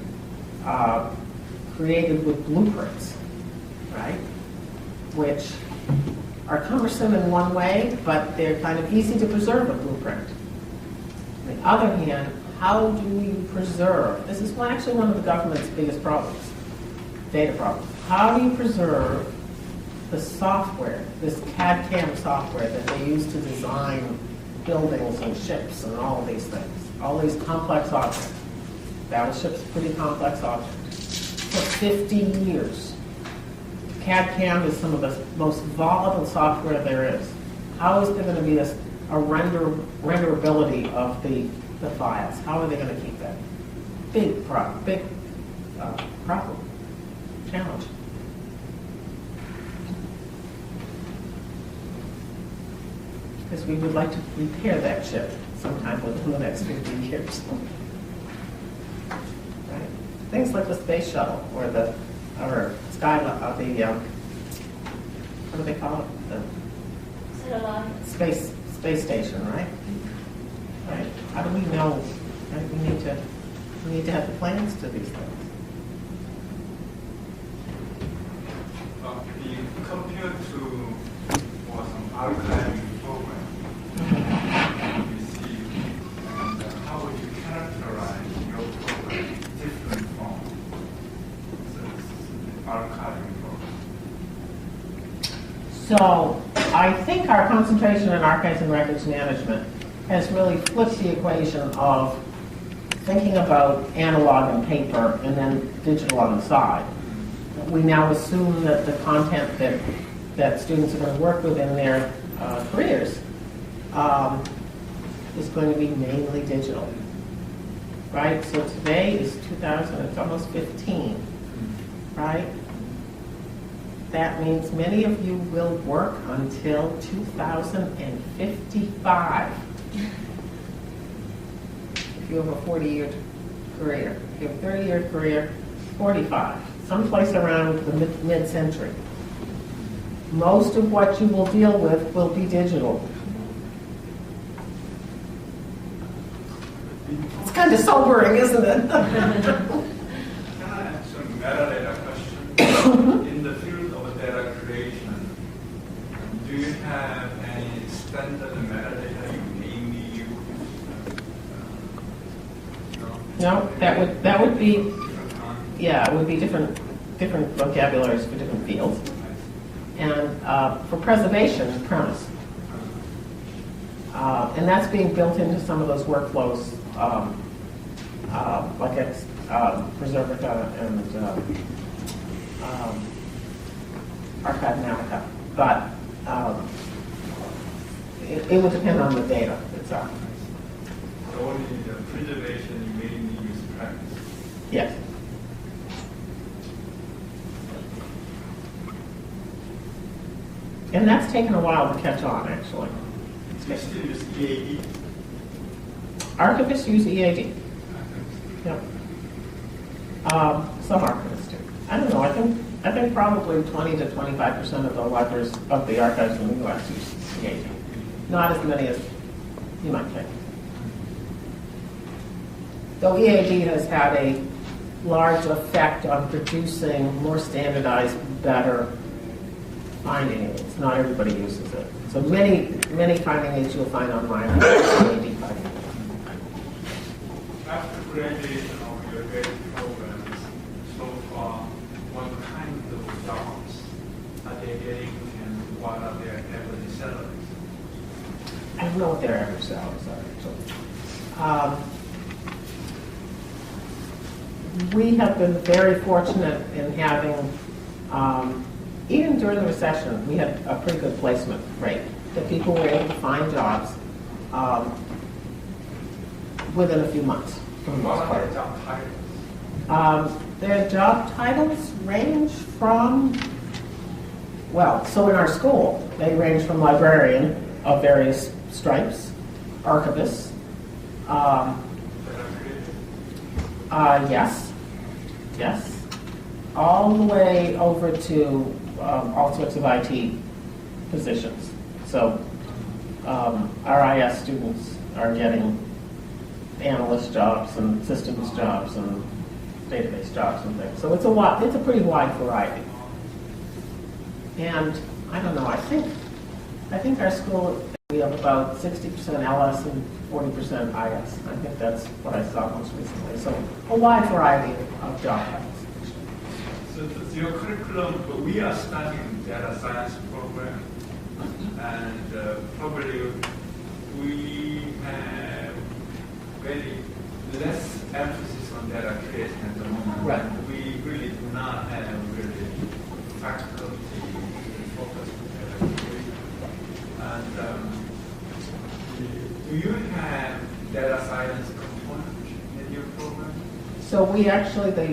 created with blueprints, right? Which are cumbersome in one way, but they're kind of easy to preserve a blueprint. On the other hand, how do you preserve? This is actually one of the government's biggest problems, data problems. How do you preserve the software, this CAD/CAM software that they use to design buildings and ships and all of these things, all these complex objects? Battleships, pretty complex objects. For 50 years. CAD/CAM is some of the most volatile software there is. How is there going to be a renderability of the files? How are they going to keep that? Big problem, challenge. Because we would like to repair that ship sometime within the next 50 years. Right? Things like the space shuttle or the what do they call it? The space station, right? Right. How do we know? Right? We need to have the plans to these things. Compared to some archiving program you see, and how would you characterize your program different from the archiving program? So I think our concentration in archives and records management has really flipped the equation of thinking about analog and paper and then digital on the side. We now assume that the content that students are going to work with in their careers is going to be mainly digital, right? So today is 2000, it's almost 15, right? That means many of you will work until 2055. If you have a 40-year career. If you have a 30-year career, 45. Someplace around the mid-century. Most of what you will deal with will be digital. It's kind of sobering, isn't it? Can I ask a metadata question? In the field of data creation, do you have any standard metadata you mainly use? No, that would be, yeah, it would be different vocabularies for different fields. And for preservation, premise. And that's being built into some of those workflows, like Preservica and Archive-Navica. But it would depend on the data itself. So only the preservation you mainly use practice? Yes. And that's taken a while to catch on, actually. Do you still use EAD? Archivists use EAD. Yep. Some archivists do. I don't know. I think probably 20 to 25% of the libraries of the archives in the U.S. use EAD. Not as many as you might think. Though EAD has had a large effect on producing more standardized, better finding aids. Not everybody uses it. So many finding aids you'll find online are EAD finding aids. After graduation of your various programs, so far, what kind of jobs are they getting and what are their average salaries? I don't know what their average salaries are, actually. We have been very fortunate in having, even during the recession, we had a pretty good placement rate, that people were able to find jobs within a few months, for the most What are part. their job titles? Their job titles range from, well, so in our school, they range from librarian of various stripes, archivist, yes, all the way over to all sorts of IT positions. So our IS students are getting analyst jobs and systems jobs and database jobs and things. So it's a pretty wide variety. And I don't know, I think our school, we have about 60% LS and 40% IS. I think that's what I saw most recently. So a wide variety of job types. So your curriculum, we are studying data science program, and probably we have very less emphasis on data creation at the moment. Right. We really do not have really faculty focused on data creation. And do you have data science component in your program? So we actually, the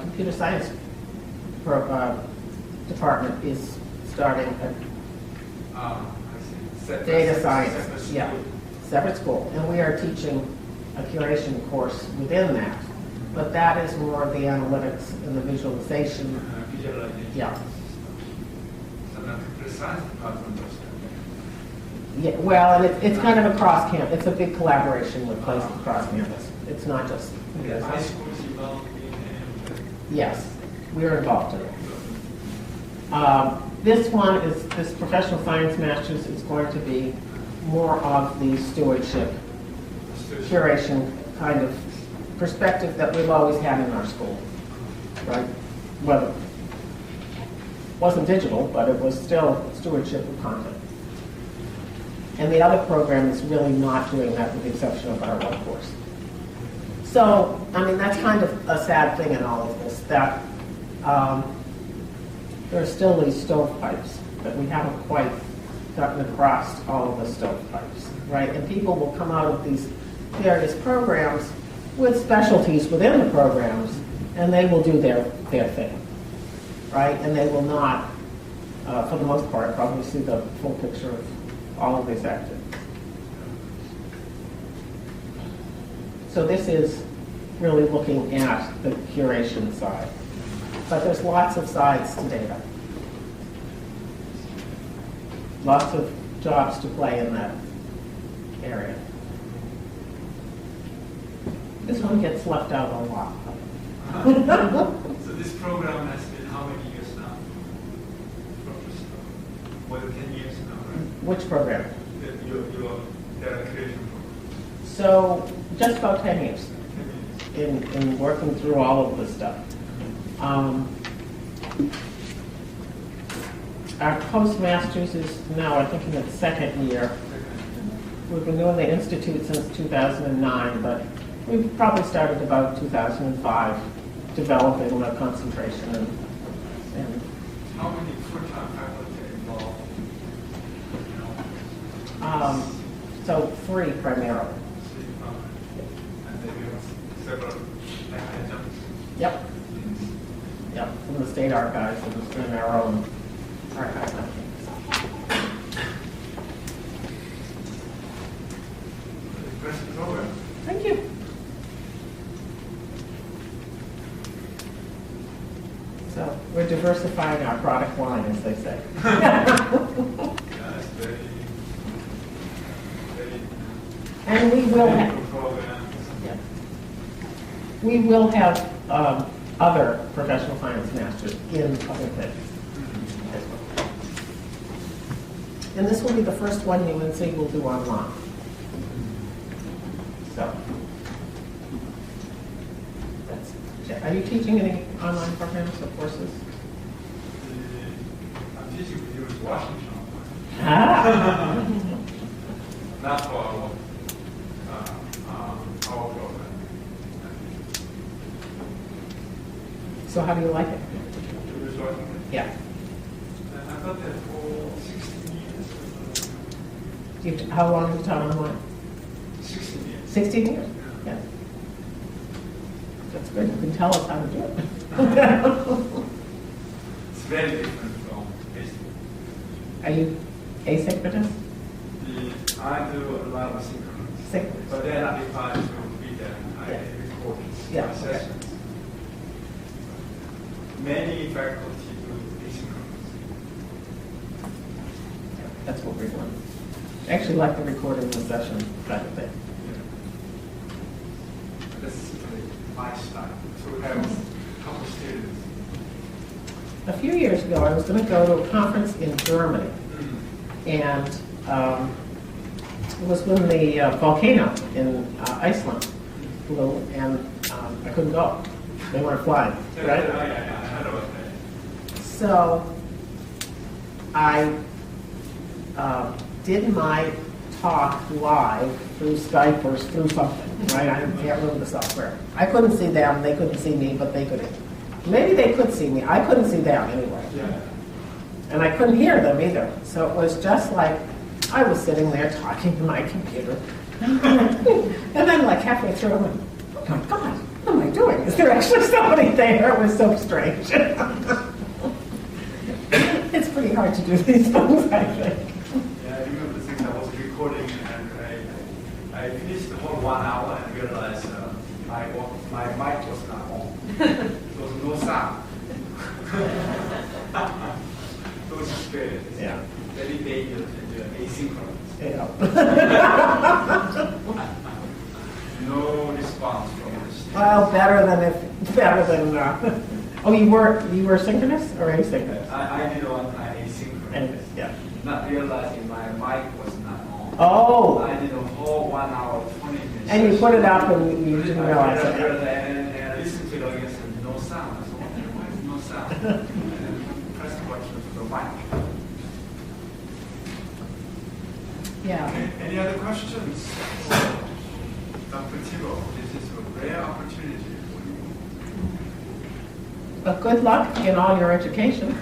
computer science department is starting a I see. data science, Separate yeah, school. separate school. And we are teaching a curation course within that. But that is more of the analytics and the visualization. Visualization. Yeah. So the computer science department does that. Yeah, well, and it's kind of a cross-campus. It's a big collaboration with places across campus. It's not just Yes, iSchool is involved in Yes, we are involved in it. This professional science master's is going to be more of the stewardship, curation kind of perspective that we've always had in our school, right? Well, it wasn't digital, but it was still stewardship of content. And the other program is really not doing that with the exception of our one course. So, I mean, that's kind of a sad thing in all of this, that there are still these stovepipes that we haven't quite gotten across all of the stovepipes, right? And people will come out of these various programs with specialties within the programs, and they will do their thing, right? And they will not, for the most part, probably see the full picture of all of these activities. So this is really looking at the curation side. But there's lots of sides to data. Lots of jobs to play in that area. This one gets left out a lot. So this program has been how many years now? More than 10 years now, right? Which program? Your data creation program. So just about 10 years 10 years. in working through all of this stuff. Our postmasters is now, I think, in its second year. We've been doing the Institute since 2009, but we probably started about 2005 developing the concentration and How many full-time faculty are involved? so 3 primarily. And then you have several adjuncts. Yep. Yep, from the state archives and our own archive. We're diversifying our product line, as they say. Yeah, it's very, very And we will have, good programs. yeah. We will have other professional finance masters in other things as well. And this will be the first one UNC will do online. So, that's, are you teaching any online programs or courses? I'm teaching for you in Washington. Ah. Not for our program. So how do you like it? You was Washington. Yeah. I thought that for 16 years. How long have you taught online? 16 years. 16 years? Yeah. That's good. You can tell us how to do it. It's very different from Facebook. Are you asynchronous? I do a lot of synchronous. Synchronous. But then I decide to be there. I Yeah. record Yeah, my okay. sessions. Many faculty do asynchronous. That's what we're doing. I actually like the recording the session kind of thing. Yeah. That's really my style. To have a couple students. A few years ago, I was going to go to a conference in Germany, and it was when the volcano in Iceland blew, and I couldn't go. They weren't flying, right? I heard about that. So I did my talk live through Skype or through something, right? I can't remember the software. I couldn't see them, they couldn't see me, but they could. Maybe they could see me. I couldn't see them anyway. Yeah. And I couldn't hear them either. So it was just like I was sitting there talking to my computer. And then like halfway through, I went, oh my God, what am I doing? Is there actually somebody there? It was so strange. It's pretty hard to do these things, I think. Yeah, I remember the things I was recording, and I finished the whole 1 hour and realized my mic was not on. There was no sound. It was scary. Yeah. Very dangerous and asynchronous. Yeah. No response from the students. Well, better than. Oh, you were synchronous or asynchronous? I did on asynchronous. Anyways, yeah. Not realizing my mic was not on. Oh. I did a whole 1 hour, 20 minutes. And you put it up and you didn't realize it. And I listened to it again and said, no sound. I said, why is no sound? And press the button for the mic. Yeah. Any other questions? Dr. Tibbo, this is a rare opportunity for you. But good luck in all your education.